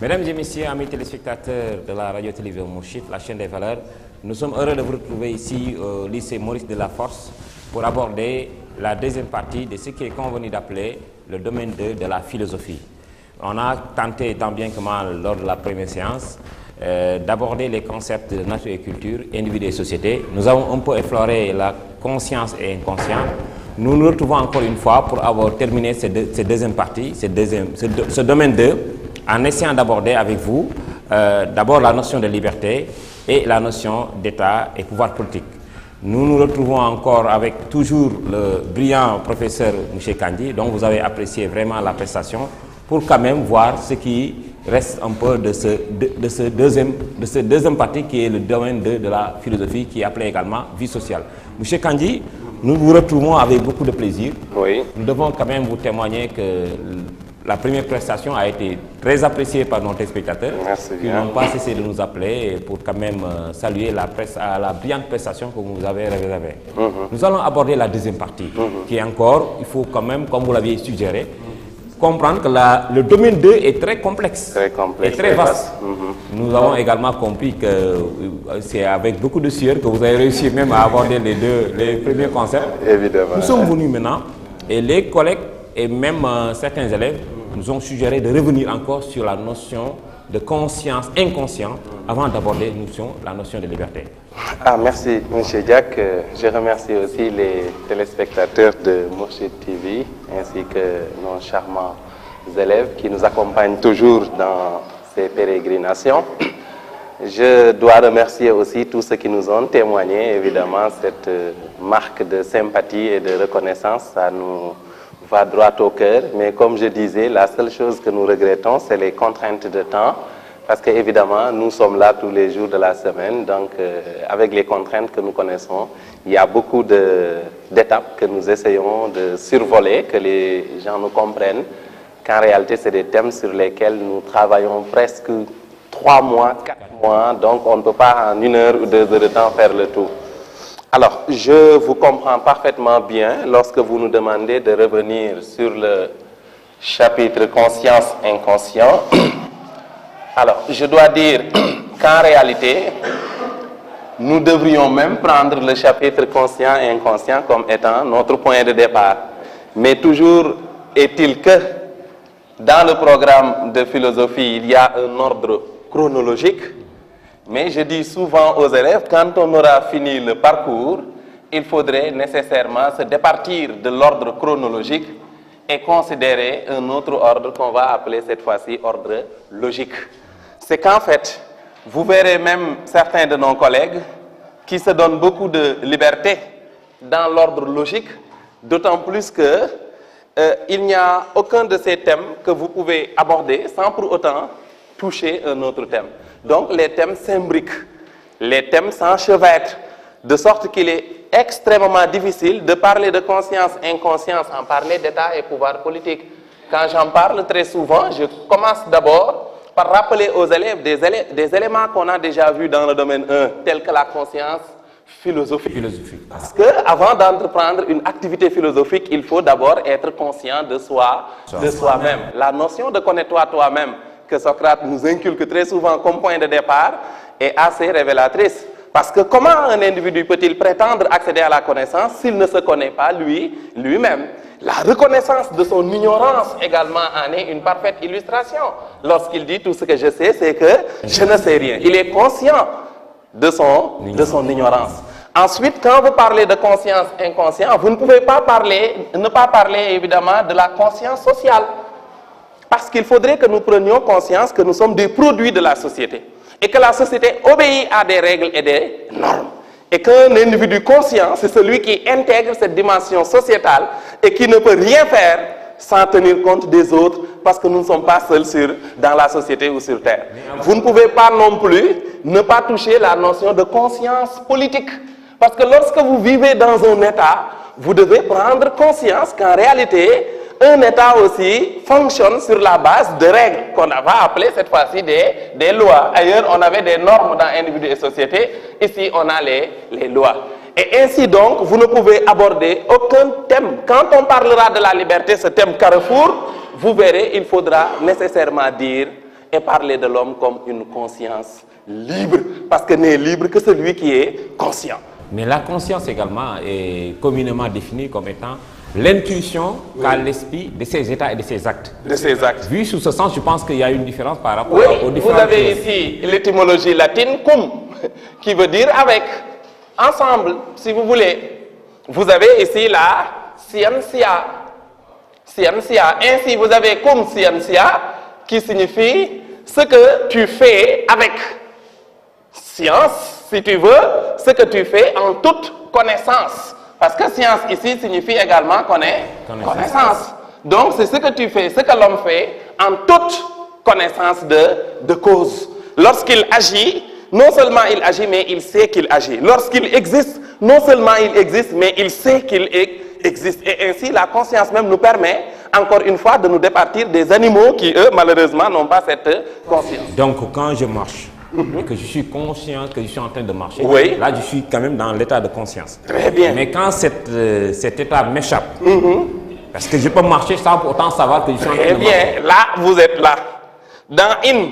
Mesdames et messieurs, amis téléspectateurs de la radio-télévision Mourchid, la chaîne des valeurs, nous sommes heureux de vous retrouver ici au lycée Maurice Delafosse pour aborder la deuxième partie de ce qui est convenu d'appeler le domaine 2 de la philosophie. On a tenté tant bien que mal lors de la première séance d'aborder les concepts de nature et culture, individu et société. Nous avons un peu effleuré la conscience et inconscient. Nous nous retrouvons encore une fois pour avoir terminé cette deuxième partie, ce domaine 2, en essayant d'aborder avec vous d'abord la notion de liberté et la notion d'État et pouvoir politique. Nous nous retrouvons encore avec toujours le brillant professeur M. Kandji, dont vous avez apprécié vraiment la prestation, pour quand même voir ce qui reste un peu de cette deuxième partie qui est le domaine 2 de la philosophie, qui est appelé également vie sociale. M. Kandji, nous vous retrouvons avec beaucoup de plaisir. Oui. Nous devons quand même vous témoigner que la première prestation a été très appréciée par nos téléspectateurs. Merci qui bien. n'ont pas cessé de nous appeler pour quand même saluer la brillante prestation que vous avez réservée. Nous allons aborder la deuxième partie, qui est encore, il faut quand même, comme vous l'aviez suggéré, comprendre que le domaine 2 est très complexe, et très vaste. Nous avons également compris que c'est avec beaucoup de sueur que vous avez réussi même à aborder les premiers concepts. Évidemment. Nous sommes venus maintenant, et les collègues et même certains élèves nous ont suggéré de revenir encore sur la notion de conscience inconscient avant d'aborder la notion de liberté. Merci M. Diack. Je remercie aussi les téléspectateurs de Mourchid TV ainsi que nos charmants élèves qui nous accompagnent toujours dans ces pérégrinations. Je dois remercier aussi tous ceux qui nous ont témoigné, évidemment, cette marque de sympathie et de reconnaissance. Ça nous va droit au cœur, mais comme je disais, la seule chose que nous regrettons, c'est les contraintes de temps, parce qu'évidemment, nous sommes là tous les jours de la semaine, donc avec les contraintes que nous connaissons, il y a beaucoup d'étapes que nous essayons de survoler, que les gens nous comprennent, qu'en réalité, c'est des thèmes sur lesquels nous travaillons presque 3 mois, 4 mois, donc on ne peut pas en 1 heure ou 2 heures de temps faire le tout. Alors, je vous comprends parfaitement bien lorsque vous nous demandez de revenir sur le chapitre conscience-inconscient. Alors, je dois dire qu'en réalité, nous devrions même prendre le chapitre conscient-inconscient comme étant notre point de départ. Mais toujours est-il que dans le programme de philosophie, il y a un ordre chronologique. Mais je dis souvent aux élèves, quand on aura fini le parcours, il faudrait nécessairement se départir de l'ordre chronologique et considérer un autre ordre qu'on va appeler cette fois-ci ordre logique. C'est qu'en fait, vous verrez même certains de nos collègues qui se donnent beaucoup de liberté dans l'ordre logique, d'autant plus que il n'y a aucun de ces thèmes que vous pouvez aborder sans pour autant toucher un autre thème. Donc les thèmes s'imbriquent, les thèmes s'enchevêtrent, de sorte qu'il est extrêmement difficile de parler de conscience-inconscience, en parler d'État et pouvoir politique. Quand j'en parle très souvent, je commence d'abord par rappeler aux élèves des éléments qu'on a déjà vus dans le domaine 1, tels que la conscience philosophique. Parce qu'avant d'entreprendre une activité philosophique, il faut d'abord être conscient de soi-même. La notion de connais-toi toi-même, que Socrate nous inculque très souvent comme point de départ, est assez révélatrice. Parce que comment un individu peut-il prétendre accéder à la connaissance s'il ne se connaît pas lui-même? La reconnaissance de son ignorance également en est une parfaite illustration. Lorsqu'il dit tout ce que je sais, c'est que je ne sais rien. Il est conscient de son ignorance. Ensuite, quand vous parlez de conscience inconscient, vous ne pouvez pas ne pas parler évidemment de la conscience sociale. Parce qu'il faudrait que nous prenions conscience que nous sommes des produits de la société et que la société obéit à des règles et des normes. Et qu'un individu conscient, c'est celui qui intègre cette dimension sociétale et qui ne peut rien faire sans tenir compte des autres parce que nous ne sommes pas seuls dans la société ou sur Terre. Vous ne pouvez pas non plus ne pas toucher la notion de conscience politique. Parce que lorsque vous vivez dans un État, vous devez prendre conscience qu'en réalité, un État aussi fonctionne sur la base de règles qu'on va appeler cette fois-ci des lois. Ailleurs, on avait des normes dans individus et société. Ici, on a les lois. Et ainsi donc, vous ne pouvez aborder aucun thème. Quand on parlera de la liberté, ce thème carrefour, vous verrez, il faudra nécessairement dire et parler de l'homme comme une conscience libre, parce que n'est libre que celui qui est conscient. Mais la conscience également est communément définie comme étant l'intuition qu'a l'esprit de ses états et de ses actes. De ses actes. Vu sous ce sens, je pense qu'il y a une différence par rapport aux différentes vous avez ici l'étymologie latine cum, qui veut dire avec, ensemble, si vous voulez. Vous avez ici la scientia. Scientia. Ainsi, vous avez cum scientia, qui signifie ce que tu fais avec. Science, si tu veux, ce que tu fais en toute connaissance. Parce que science ici signifie également connaissance. Donc c'est ce que tu fais, ce que l'homme fait en toute connaissance de cause. Lorsqu'il agit, non seulement il agit, mais il sait qu'il agit. Lorsqu'il existe, non seulement il existe, mais il sait qu'il existe. Et ainsi, la conscience même nous permet, encore une fois, de nous départir des animaux qui, eux, malheureusement, n'ont pas cette conscience. Donc quand je marche, et que je suis conscient que je suis en train de marcher, oui, là je suis quand même dans l'état de conscience. Très bien. Mais quand cet état m'échappe, parce que je peux marcher sans pourtant savoir que je suis en train de marcher. Très bien, là vous êtes là. Dans in,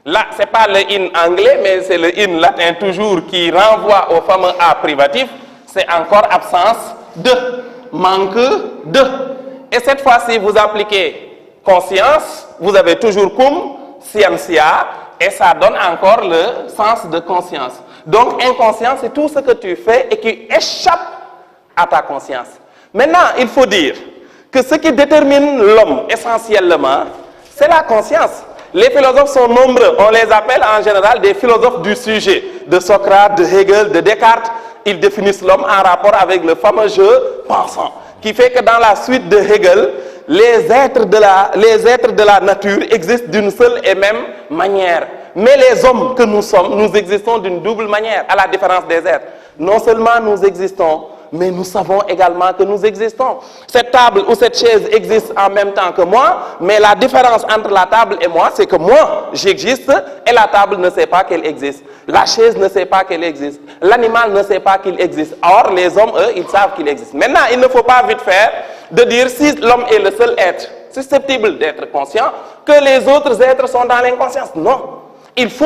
là c'est pas le in anglais, mais c'est le in latin toujours qui renvoie au fameux a privatif. C'est encore absence de, manque de. Et cette fois-ci vous appliquez conscience, vous avez toujours cum, scientia, et ça donne encore le sens de conscience. Donc, inconscient, c'est tout ce que tu fais et qui échappe à ta conscience. Maintenant, il faut dire que ce qui détermine l'homme essentiellement, c'est la conscience. Les philosophes sont nombreux. On les appelle en général des philosophes du sujet. De Socrate, de Hegel, de Descartes. Ils définissent l'homme en rapport avec le fameux jeu pensant. Qui fait que dans la suite de Hegel, les êtres de la nature existent d'une seule et même manière. Mais les hommes que nous sommes, nous existons d'une double manière, à la différence des êtres. Non seulement nous existons, mais nous savons également que nous existons. Cette table ou cette chaise existe en même temps que moi, mais la différence entre la table et moi, c'est que moi, j'existe et la table ne sait pas qu'elle existe. La chaise ne sait pas qu'elle existe. L'animal ne sait pas qu'il existe. Or, les hommes, eux, ils savent qu'il existe. Maintenant, il ne faut pas vite faire de dire si l'homme est le seul être susceptible d'être conscient, que les autres êtres sont dans l'inconscience. Non. Il faut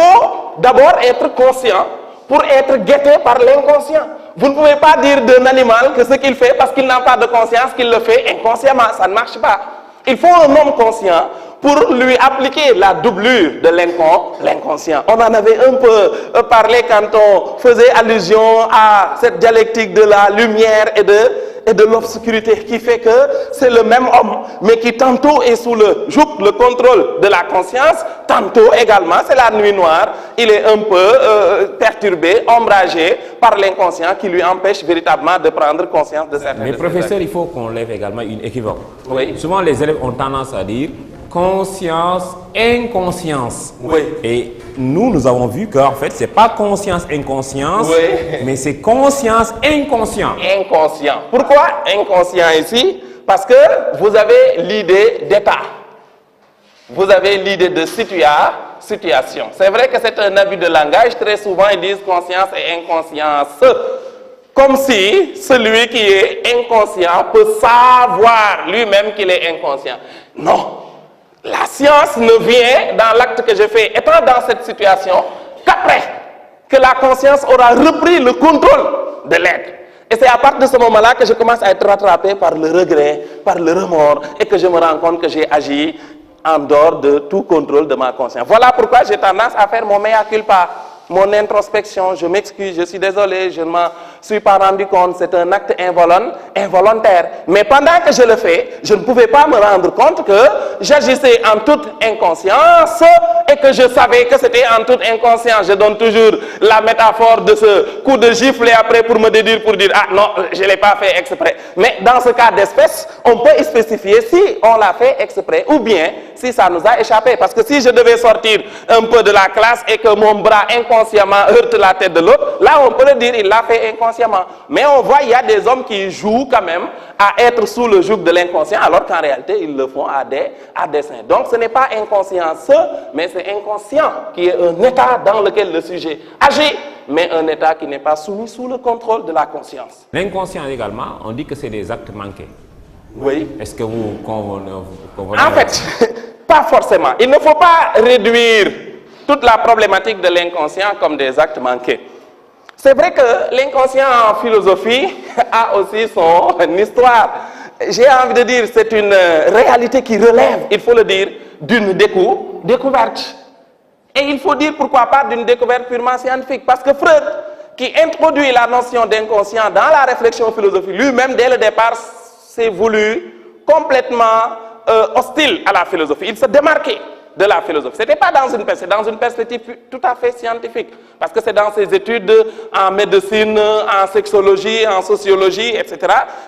d'abord être conscient pour être guetté par l'inconscient. Vous ne pouvez pas dire d'un animal que ce qu'il fait, parce qu'il n'a pas de conscience, qu'il le fait inconsciemment. Ça ne marche pas. Il faut un homme conscient pour lui appliquer la doublure de l'inconscient. On en avait un peu parlé quand on faisait allusion à cette dialectique de la lumière et de l'obscurité, qui fait que c'est le même homme, mais qui tantôt est sous le joug, le contrôle de la conscience, tantôt également, c'est la nuit noire, il est un peu perturbé, ombragé par l'inconscient qui lui empêche véritablement de prendre conscience de certaines choses. Mais professeur, il faut qu'on lève également une équivoque. Oui. Souvent les élèves ont tendance à dire conscience, inconscience. Oui. Et nous avons vu qu'en fait, c'est pas conscience, inconscience, oui, mais c'est conscience, inconscient. Inconscient. Pourquoi inconscient ici? Parce que vous avez l'idée d'état. Vous avez l'idée de situation. C'est vrai que c'est un abus de langage. Très souvent, ils disent conscience et inconscience. Comme si celui qui est inconscient peut savoir lui-même qu'il est inconscient. Non. La science ne vient dans l'acte que je fais, étant dans cette situation, qu'après que la conscience aura repris le contrôle de l'être. Et c'est à partir de ce moment-là que je commence à être rattrapé par le regret, par le remords, et que je me rends compte que j'ai agi en dehors de tout contrôle de ma conscience. Voilà pourquoi j'ai tendance à faire mon mea culpa, mon introspection. Je m'excuse, je suis désolé, je ne m'en suis pas rendu compte, c'est un acte involontaire. Mais pendant que je le fais, je ne pouvais pas me rendre compte que j'agissais en toute inconscience et que je savais que c'était en toute inconscience. Je donne toujours la métaphore de ce coup de gifle après pour me dédire, pour dire « Ah non, je ne l'ai pas fait exprès ». Mais dans ce cas d'espèce, on peut spécifier si on l'a fait exprès ou bien si ça nous a échappé. Parce que si je devais sortir un peu de la classe et que mon bras inconsciemment heurte la tête de l'autre, là on peut le dire, il l'a fait inconsciemment. Mais on voit, il y a des hommes qui jouent quand même à être sous le joug de l'inconscient, alors qu'en réalité, ils le font à dessein. Donc ce n'est pas inconscience, mais c'est inconscient qui est un état dans lequel le sujet agit, mais un état qui n'est pas soumis sous le contrôle de la conscience. L'inconscient également, on dit que c'est des actes manqués. Oui. Est-ce que vous convenez? En fait, Pas forcément. Il ne faut pas réduire toute la problématique de l'inconscient comme des actes manqués. C'est vrai que l'inconscient en philosophie a aussi son histoire. J'ai envie de dire, c'est une réalité qui relève, il faut le dire, d'une découverte. Et il faut dire pourquoi pas d'une découverte purement scientifique. Parce que Freud, qui introduit la notion d'inconscient dans la réflexion philosophique, lui-même, dès le départ, s'est voulu complètement hostile à la philosophie. Il se démarquait de la philosophie. Ce n'était pas dans une perspective tout à fait scientifique. Parce que c'est dans ses études en médecine, en sexologie, en sociologie, etc.,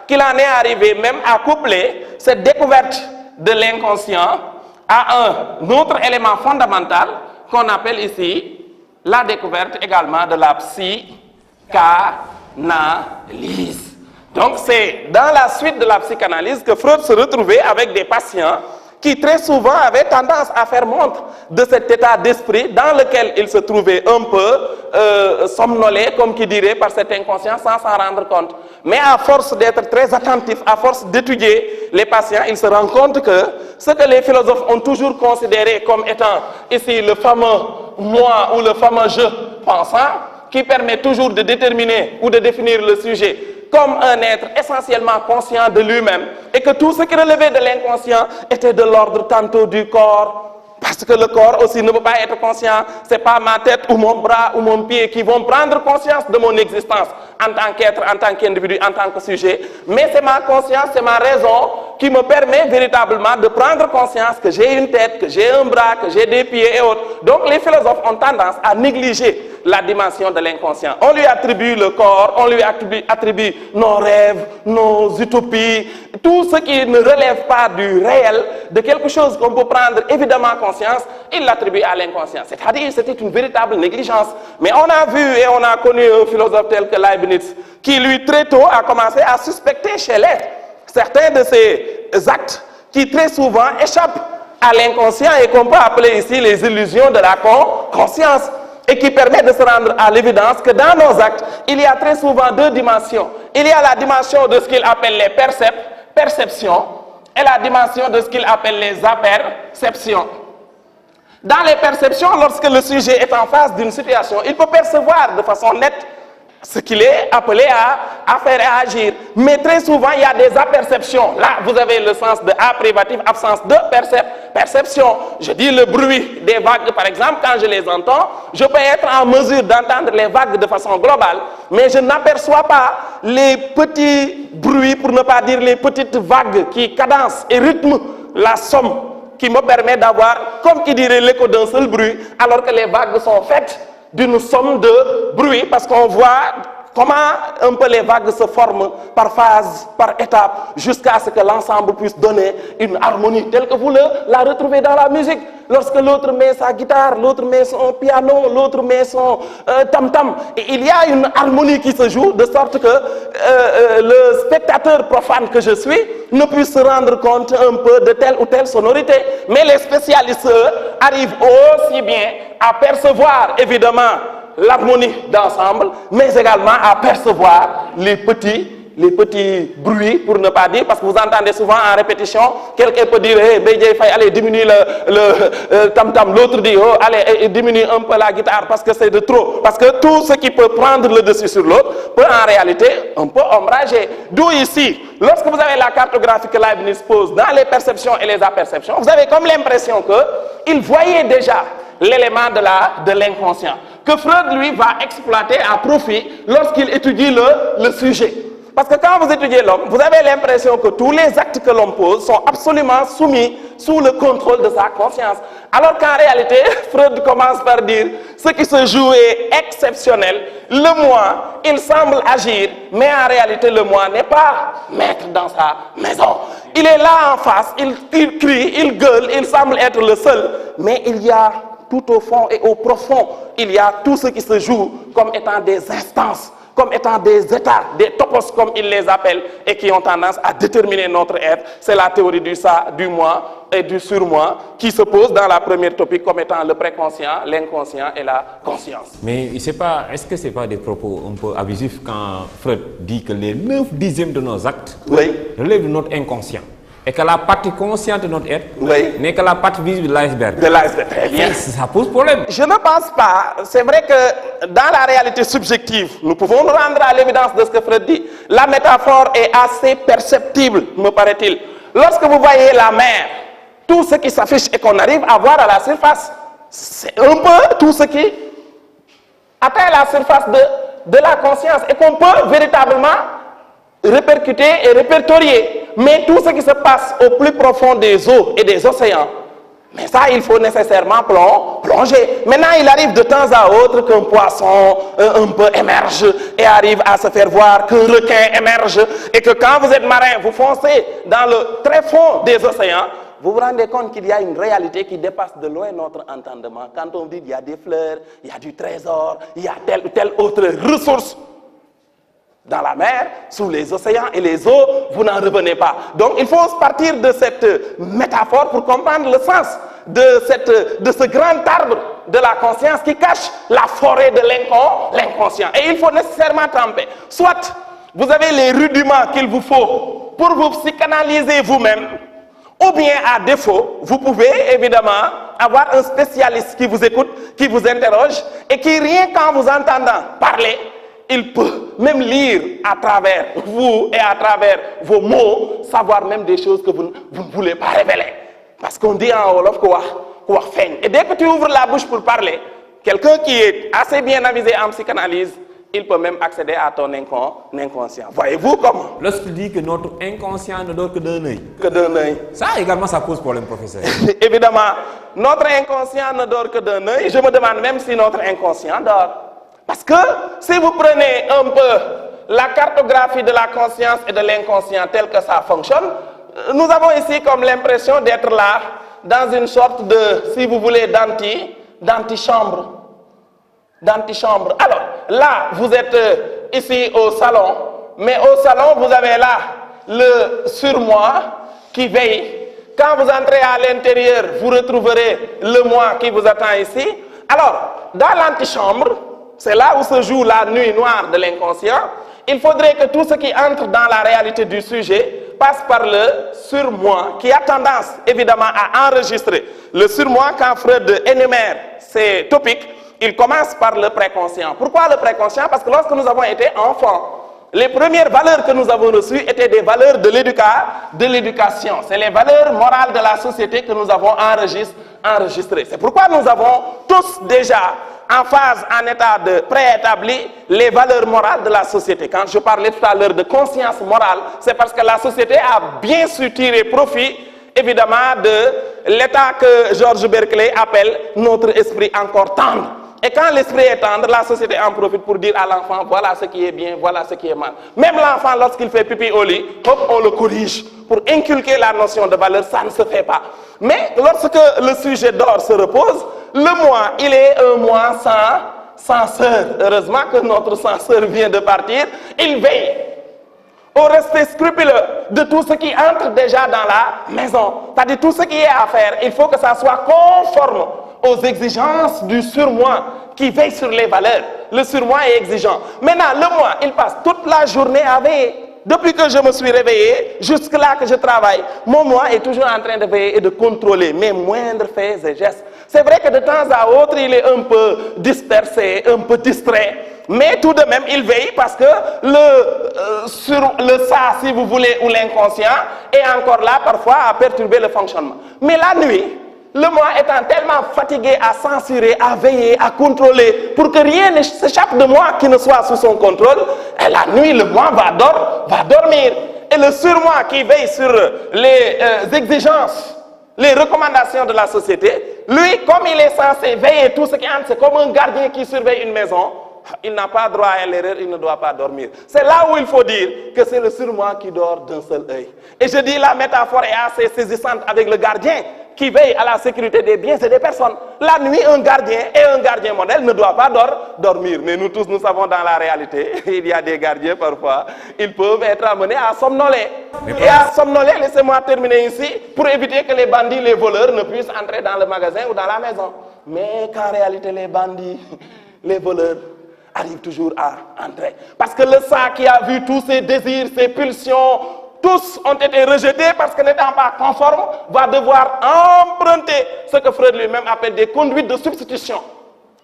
qu'il en est arrivé même à coupler cette découverte de l'inconscient à un autre élément fondamental qu'on appelle ici la découverte également de la psychanalyse. Donc c'est dans la suite de la psychanalyse que Freud se retrouvait avec des patients qui très souvent avaient tendance à faire montre de cet état d'esprit dans lequel ils se trouvaient un peu somnolés, comme qui dirait, par cet inconscient sans s'en rendre compte. Mais à force d'être très attentifs, à force d'étudier les patients, ils se rendent compte que ce que les philosophes ont toujours considéré comme étant ici le fameux moi ou le fameux je pensant, qui permet toujours de déterminer ou de définir le sujet comme un être essentiellement conscient de lui-même, et que tout ce qui relevait de l'inconscient était de l'ordre tantôt du corps, parce que le corps aussi ne peut pas être conscient. C'est pas ma tête ou mon bras ou mon pied qui vont prendre conscience de mon existence en tant qu'être, en tant qu'individu, en tant que sujet, mais c'est ma conscience, c'est ma raison qui me permet véritablement de prendre conscience que j'ai une tête, que j'ai un bras, que j'ai des pieds et autres. Donc les philosophes ont tendance à négliger la dimension de l'inconscient. On lui attribue le corps, on lui attribue nos rêves, nos utopies, tout ce qui ne relève pas du réel, de quelque chose qu'on peut prendre évidemment conscience, il l'attribue à l'inconscient. C'est-à-dire c'était une véritable négligence. Mais on a vu et on a connu un philosophe tel que Leibniz, qui lui très tôt a commencé à suspecter chez l'être certains de ces actes qui très souvent échappent à l'inconscient et qu'on peut appeler ici les illusions de la conscience, et qui permet de se rendre à l'évidence que dans nos actes, il y a très souvent deux dimensions. Il y a la dimension de ce qu'il appelle les perceptions, et la dimension de ce qu'il appelle les aperceptions. Dans les perceptions, lorsque le sujet est en face d'une situation, il peut percevoir de façon nette ce qu'il est appelé à faire et à agir. Mais très souvent, il y a des aperceptions. Là, vous avez le sens de A privatif, absence de perception. Je dis le bruit des vagues, par exemple, quand je les entends, je peux être en mesure d'entendre les vagues de façon globale, mais je n'aperçois pas les petits bruits, pour ne pas dire les petites vagues qui cadencent et rythment la somme qui me permet d'avoir, comme qui dirait, l'écho d'un seul bruit, alors que les vagues sont faites d'une somme de bruit, parce qu'on voit comment un peu les vagues se forment par phase, par étape, jusqu'à ce que l'ensemble puisse donner une harmonie telle que vous la retrouvez dans la musique. Lorsque l'autre met sa guitare, l'autre met son piano, l'autre met son tam-tam, et il y a une harmonie qui se joue, de sorte que le spectateur profane que je suis ne puisse se rendre compte un peu de telle ou telle sonorité. Mais les spécialistes, eux, arrivent aussi bien à percevoir évidemment l'harmonie d'ensemble, mais également à percevoir les petits bruits, pour ne pas dire, parce que vous entendez souvent en répétition, quelqu'un peut dire, hey, Bédié Faye, allez, diminue le tam-tam, l'autre dit, oh, allez, diminue un peu la guitare, parce que c'est de trop. Parce que tout ce qui peut prendre le dessus sur l'autre peut en réalité un peu ombrager. D'où ici, lorsque vous avez la cartographie que Leibniz pose dans les perceptions et les aperceptions, vous avez comme l'impression qu'il voyait déjà l'élément de l'inconscient, que Freud, lui, va exploiter à profit lorsqu'il étudie le sujet. Parce que quand vous étudiez l'homme, vous avez l'impression que tous les actes que l'homme pose sont absolument soumis sous le contrôle de sa conscience. Alors qu'en réalité, Freud commence par dire, ce qui se joue est exceptionnel. Le moi, il semble agir, mais en réalité, le moi n'est pas maître dans sa maison. Il est là en face, il crie, il gueule, il semble être le seul, mais il y a tout au fond et au profond, il y a tout ce qui se joue comme étant des instances, comme étant des états, des topos comme ils les appellent, et qui ont tendance à déterminer notre être. C'est la théorie du ça, du moi et du surmoi qui se pose dans la première topique comme étant le préconscient, l'inconscient et la conscience. Mais est-ce que ce n'est pas des propos un peu abusifs quand Freud dit que les 9/10 de nos actes relèvent de notre inconscient? et que la partie consciente de notre être n'est que la partie visible de l'iceberg. De l'iceberg, très bien. Ça pose problème. Je ne pense pas. C'est vrai que dans la réalité subjective, nous pouvons nous rendre à l'évidence de ce que Freud dit. La métaphore est assez perceptible, me paraît-il. Lorsque vous voyez la mer, tout ce qui s'affiche et qu'on arrive à voir à la surface, c'est un peu tout ce qui atteint la surface de la conscience et qu'on peut véritablement répercuter et répertorier. Mais tout ce qui se passe au plus profond des eaux et des océans, mais ça, il faut nécessairement plonger. Maintenant, il arrive de temps à autre qu'un poisson un peu émerge et arrive à se faire voir, qu'un requin émerge et que quand vous êtes marin, vous foncez dans le très fond des océans, vous vous rendez compte qu'il y a une réalité qui dépasse de loin notre entendement. Quand on dit qu'il y a des fleurs, il y a du trésor, il y a telle ou telle autre ressource dans la mer, sous les océans et les eaux, vous n'en revenez pas. Donc il faut partir de cette métaphore pour comprendre le sens de ce grand arbre de la conscience qui cache la forêt de l'inconscient. Et il faut nécessairement tremper. Soit vous avez les rudiments qu'il vous faut pour vous psychanalyser vous-même, ou bien à défaut, vous pouvez évidemment avoir un spécialiste qui vous écoute, qui vous interroge et qui rien qu'en vous entendant parler, il peut même lire à travers vous et à travers vos mots, savoir même des choses que vous ne voulez pas révéler. Parce qu'on dit en Wolof quoi faire. Et dès que tu ouvres la bouche pour parler, quelqu'un qui est assez bien avisé en psychanalyse, il peut même accéder à ton inconscient. Voyez-vous comment? Lorsqu'il dit que notre inconscient ne dort que d'un œil. Que d'un œil. Ça également, ça pose problème, professeur. Évidemment, notre inconscient ne dort que d'un œil. Je me demande même si notre inconscient dort. Parce que si vous prenez un peu la cartographie de la conscience et de l'inconscient telle que ça fonctionne, nous avons ici comme l'impression d'être là dans une sorte de, si vous voulez, d'antichambre. D'antichambre. Alors, là, vous êtes ici au salon, mais au salon, vous avez là le surmoi qui veille. Quand vous entrez à l'intérieur, vous retrouverez le moi qui vous attend ici. Alors, dans l'antichambre, c'est là où se joue la nuit noire de l'inconscient. Il faudrait que tout ce qui entre dans la réalité du sujet passe par le surmoi, qui a tendance évidemment à enregistrer. Le surmoi, quand Freud énumère ces topics, il commence par le préconscient. Pourquoi le préconscient? Parce que lorsque nous avons été enfants, les premières valeurs que nous avons reçues étaient des valeurs de l'éducation. C'est les valeurs morales de la société que nous avons enregistrées. C'est pourquoi nous avons tous déjà en phase, en état de préétabli, les valeurs morales de la société. Quand je parlais tout à l'heure de conscience morale, c'est parce que la société a bien su tirer profit, évidemment, de l'état que Georges Berkeley appelle notre esprit encore tendre. Et quand l'esprit est tendre, la société en profite pour dire à l'enfant, voilà ce qui est bien, voilà ce qui est mal. Même l'enfant, lorsqu'il fait pipi au lit, hop, on le corrige. Pour inculquer la notion de valeur, ça ne se fait pas. Mais lorsque le sujet d'or se repose, le moi, il est un moi sans censeur. Heureusement que notre censeur vient de partir. Il veille au respect scrupuleux de tout ce qui entre déjà dans la maison. C'est-à-dire tout ce qui est à faire, il faut que ça soit conforme aux exigences du surmoi qui veille sur les valeurs. Le surmoi est exigeant. Maintenant, le moi, il passe toute la journée à veiller. Depuis que je me suis réveillé, jusque-là que je travaille, mon moi est toujours en train de veiller et de contrôler mes moindres faits et gestes. C'est vrai que de temps à autre, il est un peu dispersé, un peu distrait. Mais tout de même, il veille parce que le ça, si vous voulez, ou l'inconscient, est encore là parfois à perturber le fonctionnement. Mais la nuit, le moi étant tellement fatigué à censurer, à veiller, à contrôler, pour que rien ne s'échappe de moi qui ne soit sous son contrôle, et la nuit, le moi va dormir. Et le surmoi qui veille sur les exigences, les recommandations de la société, lui, comme il est censé veiller tout ce qui entre, c'est comme un gardien qui surveille une maison, il n'a pas droit à l'erreur, il ne doit pas dormir. C'est là où il faut dire que c'est le surmoi qui dort d'un seul œil. Et je dis, la métaphore est assez saisissante avec le gardien qui veille à la sécurité des biens et des personnes. La nuit, un gardien et un gardien modèle ne doit pas dormir. Mais nous tous, nous savons dans la réalité, il y a des gardiens parfois, ils peuvent être amenés à somnoler. Et à somnoler, laissez-moi terminer ici, pour éviter que les bandits, les voleurs ne puissent entrer dans le magasin ou dans la maison. Mais qu'en réalité, les bandits, les voleurs, arrivent toujours à entrer. Parce que le ça qui a vu tous ses désirs, ses pulsions, tous ont été rejetés parce que n'étant pas conformes, va devoir emprunter ce que Freud lui-même appelle des conduites de substitution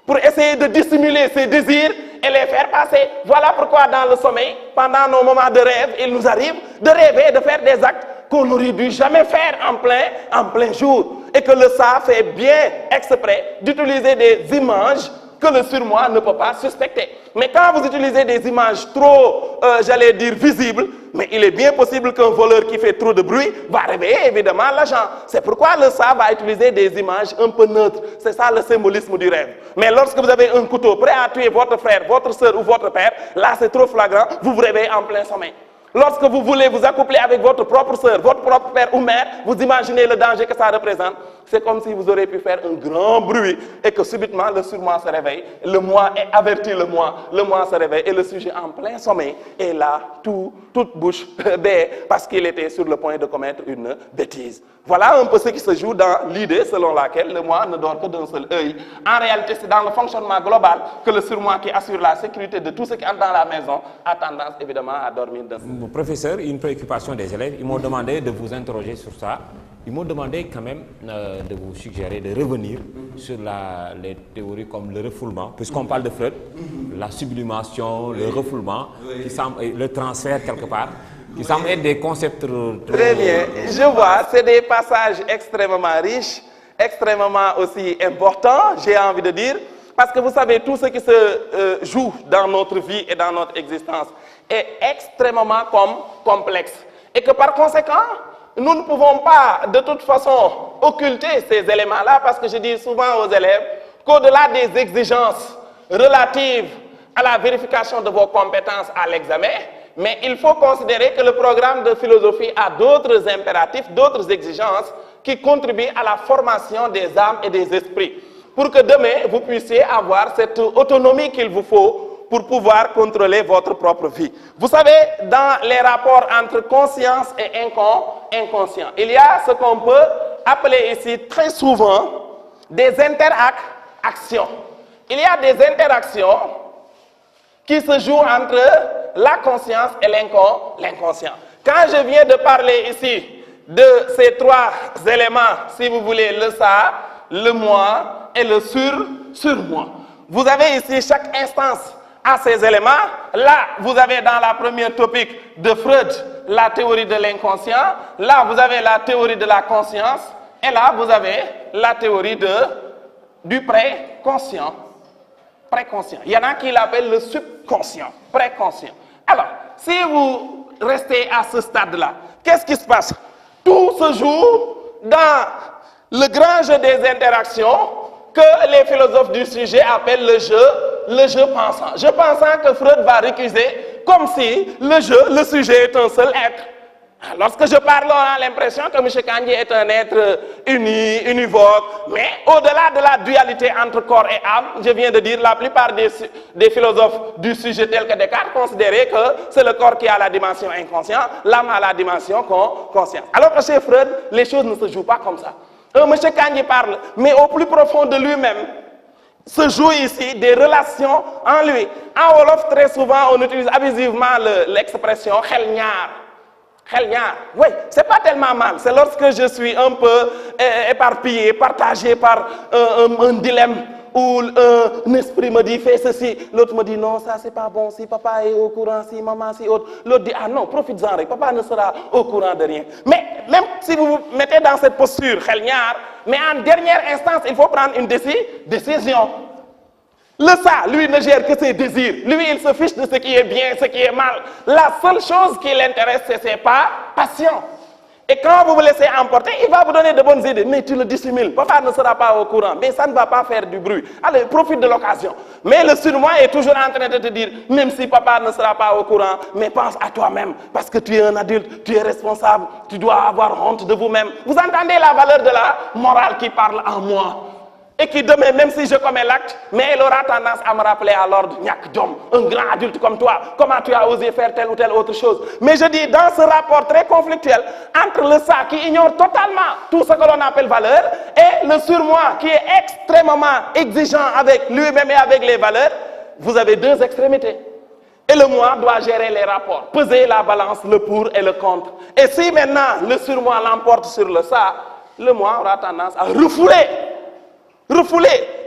pour essayer de dissimuler ses désirs et les faire passer. Voilà pourquoi dans le sommeil, pendant nos moments de rêve, il nous arrive de rêver, de faire des actes qu'on n'aurait dû jamais faire en plein jour. Et que le ça fait bien exprès d'utiliser des images que le surmoi ne peut pas suspecter. Mais quand vous utilisez des images trop, j'allais dire, visibles, mais il est bien possible qu'un voleur qui fait trop de bruit va réveiller évidemment l'agent. C'est pourquoi le ça va utiliser des images un peu neutres. C'est ça le symbolisme du rêve. Mais lorsque vous avez un couteau prêt à tuer votre frère, votre soeur ou votre père, là c'est trop flagrant, vous vous réveillez en plein sommeil. Lorsque vous voulez vous accoupler avec votre propre sœur, votre propre père ou mère, vous imaginez le danger que ça représente. C'est comme si vous auriez pu faire un grand bruit et que subitement le surmoi se réveille. Le moi est averti, le moi se réveille et le sujet en plein sommeil est là, toute bouche bée parce qu'il était sur le point de commettre une bêtise. Voilà un peu ce qui se joue dans l'idée selon laquelle le moi ne dort que d'un seul œil. En réalité, c'est dans le fonctionnement global que le surmoi qui assure la sécurité de tout ce qui entre dans la maison a tendance évidemment à dormir d'un seul œil. Professeur, une préoccupation des élèves, ils m'ont demandé de vous interroger sur ça. Ils m'ont demandé quand même de vous suggérer de revenir sur les théories comme le refoulement, puisqu'on parle de Freud, la sublimation, le refoulement, qui semble, le transfert quelque part, qui semblent être des concepts Très bien, je vois, c'est des passages extrêmement riches, extrêmement aussi importants, j'ai envie de dire, parce que vous savez, tout ce qui se joue dans notre vie et dans notre existence est extrêmement complexe. Et que par conséquent, nous ne pouvons pas de toute façon occulter ces éléments-là parce que je dis souvent aux élèves qu'au-delà des exigences relatives à la vérification de vos compétences à l'examen, mais il faut considérer que le programme de philosophie a d'autres impératifs, d'autres exigences qui contribuent à la formation des âmes et des esprits pour que demain vous puissiez avoir cette autonomie qu'il vous faut pour pouvoir contrôler votre propre vie. Vous savez, dans les rapports entre conscience et inconscient, il y a ce qu'on peut appeler ici très souvent des interactions. Il y a des interactions qui se jouent entre la conscience et l'inconscient. Quand je viens de parler ici de ces trois éléments, si vous voulez, le ça, le moi et le sur-moi, vous avez ici chaque instance à ces éléments. Là, vous avez dans la première topique de Freud la théorie de l'inconscient. Là, vous avez la théorie de la conscience. Et là, vous avez la théorie du préconscient. Il y en a qui l'appellent le subconscient, préconscient. Alors, si vous restez à ce stade-là, qu'est-ce qui se passe? Tout se joue dans le grand jeu des interactions que les philosophes du sujet appellent le jeu pensant. Jeu pensant que Freud va récuser comme si le sujet est un seul être. Lorsque je parle, on a l'impression que M. Kandji est un être univoque, mais au-delà de la dualité entre corps et âme, je viens de dire, la plupart des philosophes du sujet tels que Descartes considéraient que c'est le corps qui a la dimension inconsciente, l'âme a la dimension consciente. Alors que chez Freud, les choses ne se jouent pas comme ça. M. Kandji parle, mais au plus profond de lui-même, se jouent ici des relations en lui. En Wolof, très souvent, on utilise abusivement l'expression « xel ñaar ». Oui, c'est pas tellement mal. C'est lorsque je suis un peu éparpillé, partagé par un dilemme où un esprit me dit fais ceci, l'autre me dit non, ça c'est pas bon, si papa est au courant, si maman, si autre. L'autre dit ah non, profite-en, papa ne sera au courant de rien. Mais même si vous vous mettez dans cette posture, xel ñaar, mais en dernière instance, il faut prendre une décision. Le ça, lui, ne gère que ses désirs. Lui, il se fiche de ce qui est bien, ce qui est mal. La seule chose qui l'intéresse, c'est ses passions. Et quand vous vous laissez emporter, il va vous donner de bonnes idées. Mais tu le dissimules. Papa ne sera pas au courant. Mais ça ne va pas faire du bruit. Allez, profite de l'occasion. Mais le surmoi est toujours en train de te dire, même si papa ne sera pas au courant, mais pense à toi-même. Parce que tu es un adulte, tu es responsable, tu dois avoir honte de vous-même. Vous entendez la valeur de la morale qui parle en moi? Et qui demain, même si je commets l'acte, mais elle aura tendance à me rappeler à l'ordre, Nyak Djom, un grand adulte comme toi, comment tu as osé faire telle ou telle autre chose. Mais je dis, dans ce rapport très conflictuel, entre le ça qui ignore totalement tout ce que l'on appelle valeur, et le surmoi qui est extrêmement exigeant avec lui-même et avec les valeurs, vous avez deux extrémités. Et le moi doit gérer les rapports, peser la balance, le pour et le contre. Et si maintenant le surmoi l'emporte sur le ça, le moi aura tendance à refouler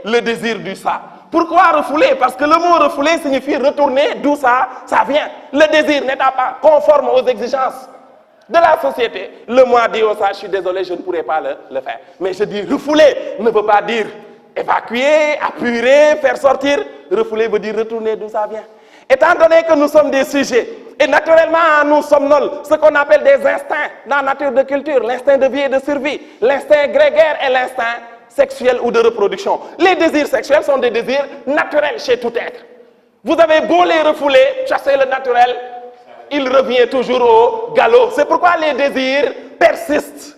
le désir du ça. Pourquoi refouler? Parce que le mot refouler signifie retourner d'où ça vient. Le désir n'étant pas conforme aux exigences de la société, le moi dit au ça, je suis désolé, je ne pourrai pas le faire. Mais je dis refouler ne veut pas dire évacuer, apurer, faire sortir. Refouler veut dire retourner d'où ça vient. Étant donné que nous sommes des sujets, et naturellement nous somnolent ce qu'on appelle des instincts dans la nature de culture, l'instinct de vie et de survie, l'instinct grégaire et l'instinct sexuel ou de reproduction. Les désirs sexuels sont des désirs naturels chez tout être. Vous avez beau les refouler, chasser le naturel, il revient toujours au galop. C'est pourquoi les désirs persistent.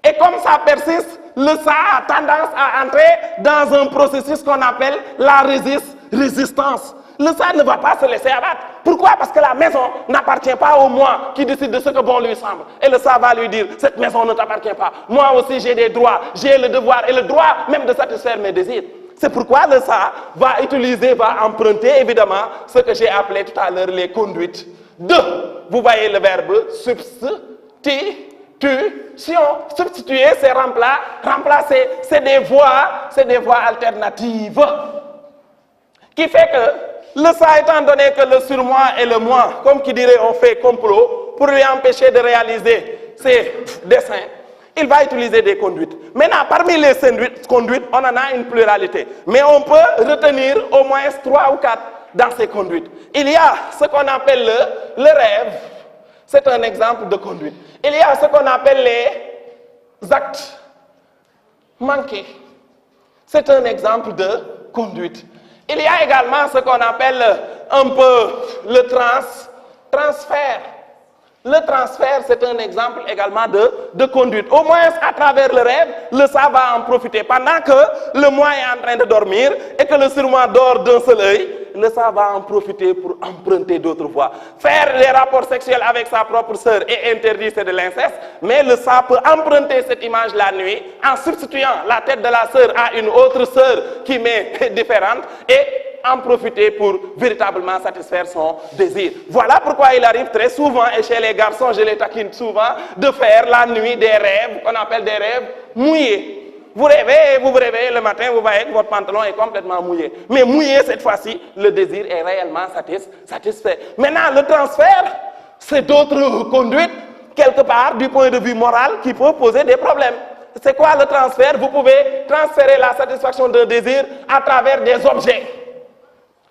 Et comme ça persiste, le ça a tendance à entrer dans un processus qu'on appelle la résistance. Le ça ne va pas se laisser abattre. Pourquoi? Parce que la maison n'appartient pas au moi qui décide de ce que bon lui semble. Et le ça va lui dire, cette maison ne t'appartient pas. Moi aussi j'ai des droits, j'ai le devoir et le droit même de satisfaire mes désirs. C'est pourquoi le ça va emprunter évidemment ce que j'ai appelé tout à l'heure les conduites de. Vous voyez le verbe substitution. Substituer, c'est remplacer. C'est des voies alternatives. Qui fait que le ça, étant donné que le surmoi et le moi, comme qui dirait on fait complot, pour lui empêcher de réaliser ses desseins, il va utiliser des conduites. Maintenant, parmi les conduites, on en a une pluralité. Mais on peut retenir au moins 3 ou 4 dans ces conduites. Il y a ce qu'on appelle le rêve. C'est un exemple de conduite. Il y a ce qu'on appelle les actes manqués. C'est un exemple de conduite. Il y a également ce qu'on appelle un peu le transfert. Le transfert, c'est un exemple également de conduite. Au moins, à travers le rêve, le ça va en profiter. Pendant que le moi est en train de dormir et que le surmoi dort d'un seul œil, le ça va en profiter pour emprunter d'autres voies. Faire les rapports sexuels avec sa propre sœur est interdit, c'est de l'inceste, mais le ça peut emprunter cette image la nuit en substituant la tête de la sœur à une autre sœur qui m'est différente et en profiter pour véritablement satisfaire son désir. Voilà pourquoi il arrive très souvent, et chez les garçons, je les taquine souvent, de faire la nuit des rêves, qu'on appelle des rêves mouillés. Vous rêvez, vous vous réveillez le matin, vous voyez que votre pantalon est complètement mouillé. Mais mouillé, cette fois-ci, le désir est réellement satisfait. Maintenant, le transfert, c'est d'autres conduites, quelque part, du point de vue moral, qui peuvent poser des problèmes. C'est quoi le transfert? Vous pouvez transférer la satisfaction d'un désir à travers des objets.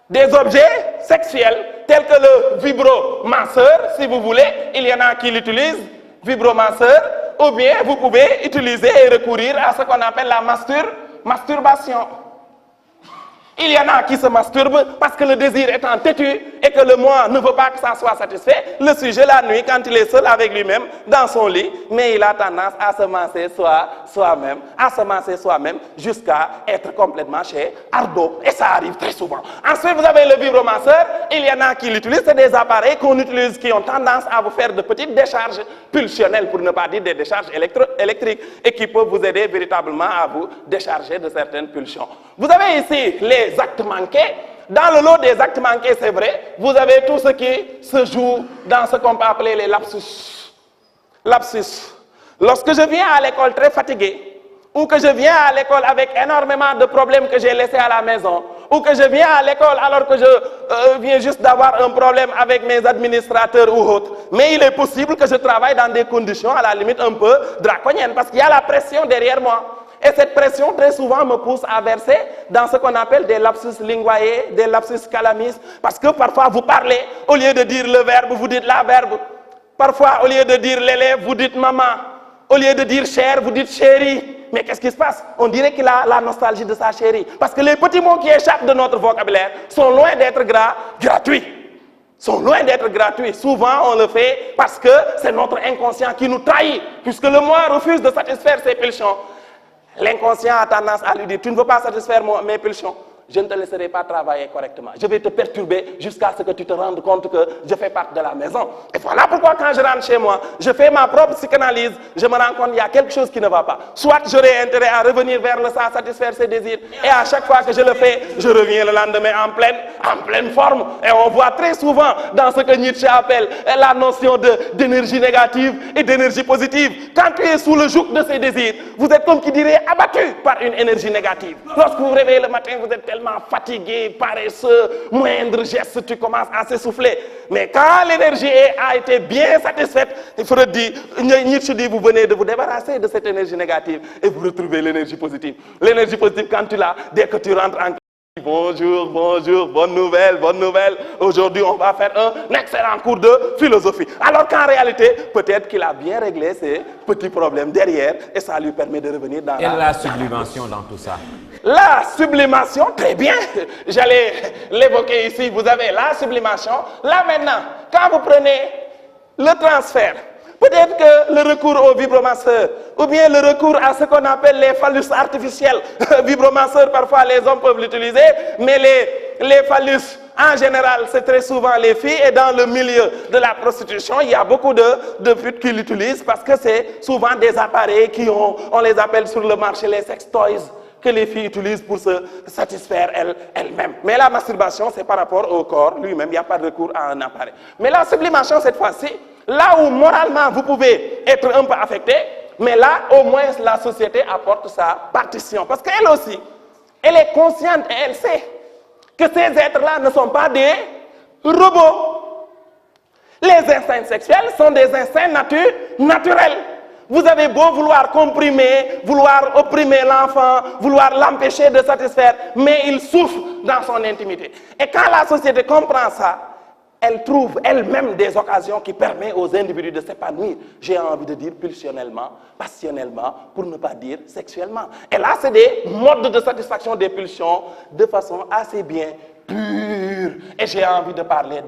Des objets sexuels, tels que le vibromasseur, si vous voulez, il y en a qui l'utilisent, vibromasseur, ou bien vous pouvez utiliser et recourir à ce qu'on appelle la masturbation. Il y en a qui se masturbent parce que le désir étant têtu et que le moi ne veut pas que ça soit satisfait, le sujet la nuit, quand il est seul avec lui-même dans son lit, mais il a tendance à se masser soi-même jusqu'à être complètement chez Ardo. Et ça arrive très souvent. Ensuite, vous avez le vibromasseur. Il y en a qui l'utilisent. C'est des appareils qu'on utilise qui ont tendance à vous faire de petites décharges pulsionnelles, pour ne pas dire des décharges électriques, et qui peuvent vous aider véritablement à vous décharger de certaines pulsions. Vous avez ici les actes manqués. Dans le lot des actes manqués, c'est vrai, vous avez tout ce qui se joue dans ce qu'on peut appeler les lapsus. Lapsus. Lorsque je viens à l'école très fatigué, ou que je viens à l'école avec énormément de problèmes que j'ai laissés à la maison, ou que je viens à l'école alors que je viens juste d'avoir un problème avec mes administrateurs ou autres, mais il est possible que je travaille dans des conditions à la limite un peu draconiennes, parce qu'il y a la pression derrière moi. Et cette pression, très souvent, me pousse à verser dans ce qu'on appelle des lapsus linguae, des lapsus calamis, parce que parfois vous parlez, au lieu de dire le verbe, vous dites la verbe. Parfois, au lieu de dire l'élève, vous dites maman. Au lieu de dire cher, vous dites chérie. Mais qu'est-ce qui se passe? On dirait qu'il a la nostalgie de sa chérie. Parce que les petits mots qui échappent de notre vocabulaire sont loin d'être gratuits. Souvent, on le fait parce que c'est notre inconscient qui nous trahit, puisque le moi refuse de satisfaire ses pulsions. L'inconscient a tendance à lui dire, tu ne veux pas satisfaire mes pulsions. je ne te laisserai pas travailler correctement. Je vais te perturber jusqu'à ce que tu te rendes compte que je fais partie de la maison. Et voilà pourquoi quand je rentre chez moi, je fais ma propre psychanalyse, je me rends compte qu'il y a quelque chose qui ne va pas. Soit j'aurai intérêt à revenir vers le sang, satisfaire ses désirs, et à chaque fois que je le fais, je reviens le lendemain en pleine forme. Et on voit très souvent dans ce que Nietzsche appelle la notion d'énergie négative et d'énergie positive. Quand tu es sous le joug de ces désirs, vous êtes comme qui dirait abattu par une énergie négative. Lorsque vous vous réveillez le matin, vous êtes tellement fatigué, paresseux, moindre geste, tu commences à s'essouffler. Mais quand l'énergie a été bien satisfaite, Nietzsche dit, vous venez de vous débarrasser de cette énergie négative et vous retrouvez l'énergie positive. L'énergie positive, quand tu l'as, dès que tu rentres en bonjour, bonjour, bonne nouvelle, bonne nouvelle. Aujourd'hui, on va faire un excellent cours de philosophie. Alors qu'en réalité, peut-être qu'il a bien réglé ses petits problèmes derrière et ça lui permet de revenir dans la sublimation dans tout ça. La sublimation, très bien. J'allais l'évoquer ici. Vous avez la sublimation. Là maintenant, quand vous prenez le transfert, peut-être que le recours au vibromasseur, ou bien le recours à ce qu'on appelle les phallus artificiels. Vibromasseur, parfois les hommes peuvent l'utiliser, mais les phallus, en général, c'est très souvent les filles. Et dans le milieu de la prostitution, il y a beaucoup de putes qui l'utilisent parce que c'est souvent des appareils on les appelle sur le marché les sex toys, que les filles utilisent pour se satisfaire elles-mêmes. Mais la masturbation, c'est par rapport au corps lui-même, il n'y a pas de recours à un appareil. Mais la sublimation, cette fois-ci, là où moralement vous pouvez être un peu affecté, mais là au moins la société apporte sa partition. Parce qu'elle aussi, elle est consciente et elle sait que ces êtres-là ne sont pas des robots. Les instincts sexuels sont des instincts naturels. Vous avez beau vouloir comprimer, vouloir opprimer l'enfant, vouloir l'empêcher de satisfaire, mais il souffre dans son intimité. Et quand la société comprend ça, elle trouve elle-même des occasions qui permettent aux individus de s'épanouir, j'ai envie de dire pulsionnellement, passionnellement, pour ne pas dire sexuellement. Et là, c'est des modes de satisfaction des pulsions de façon assez bien pure. Et j'ai envie de parler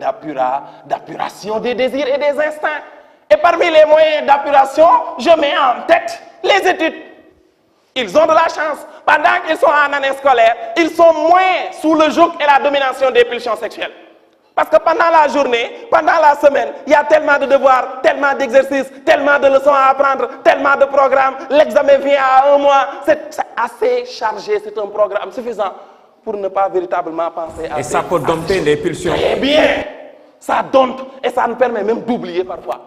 d'apuration des désirs et des instincts. Et parmi les moyens d'apuration, je mets en tête les études. Ils ont de la chance. Pendant qu'ils sont en année scolaire, ils sont moins sous le joug et la domination des pulsions sexuelles. Parce que pendant la journée, pendant la semaine, il y a tellement de devoirs, tellement d'exercices, tellement de leçons à apprendre, tellement de programmes. L'examen vient à un mois. C'est assez chargé, c'est un programme suffisant pour ne pas véritablement penser à... Et ça peut dompter les pulsions. Très bien. Ça dompte et ça nous permet même d'oublier parfois.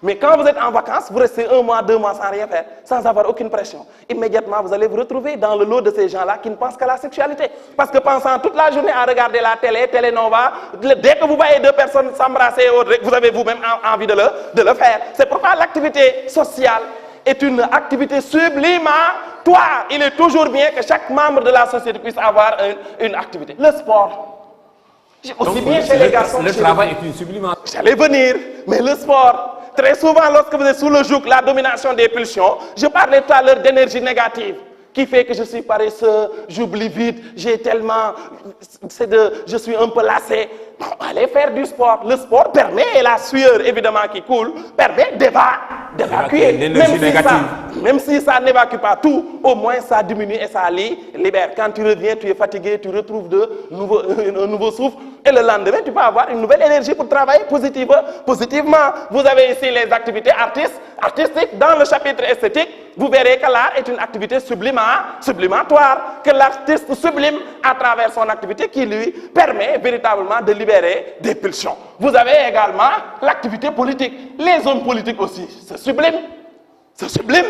Mais quand vous êtes en vacances, vous restez 1 mois, 2 mois sans rien faire, sans avoir aucune pression. Immédiatement, vous allez vous retrouver dans le lot de ces gens-là qui ne pensent qu'à la sexualité. Parce que pensant toute la journée à regarder la télé Nova, dès que vous voyez 2 personnes s'embrasser, vous avez vous-même envie de le faire. C'est pourquoi l'activité sociale est une activité sublimatoire. Il est toujours bien que chaque membre de la société puisse avoir une activité. Le sport. Aussi Donc, bien chez les garçons. Le travail est une sublimation. J'allais venir, mais le sport... Très souvent, lorsque vous êtes sous le joug, la domination des pulsions, je parlais tout à l'heure d'énergie négative, qui fait que je suis paresseux, j'oublie vite, je suis un peu lassé. Bon, allez faire du sport. Le sport permet, et la sueur évidemment qui coule, permet d'évacuer. Même si ça n'évacue pas tout, au moins ça diminue et ça libère. Quand tu reviens, tu es fatigué, tu retrouves un nouveau souffle. Et le lendemain, tu peux avoir une nouvelle énergie pour travailler positivement. Vous avez ici les activités artistiques. Dans le chapitre esthétique, vous verrez que l'art est une activité sublimatoire, que l'artiste sublime à travers son activité qui lui permet véritablement de libérer des pulsions. Vous avez également l'activité politique. Les hommes politiques aussi, c'est sublime. C'est sublime.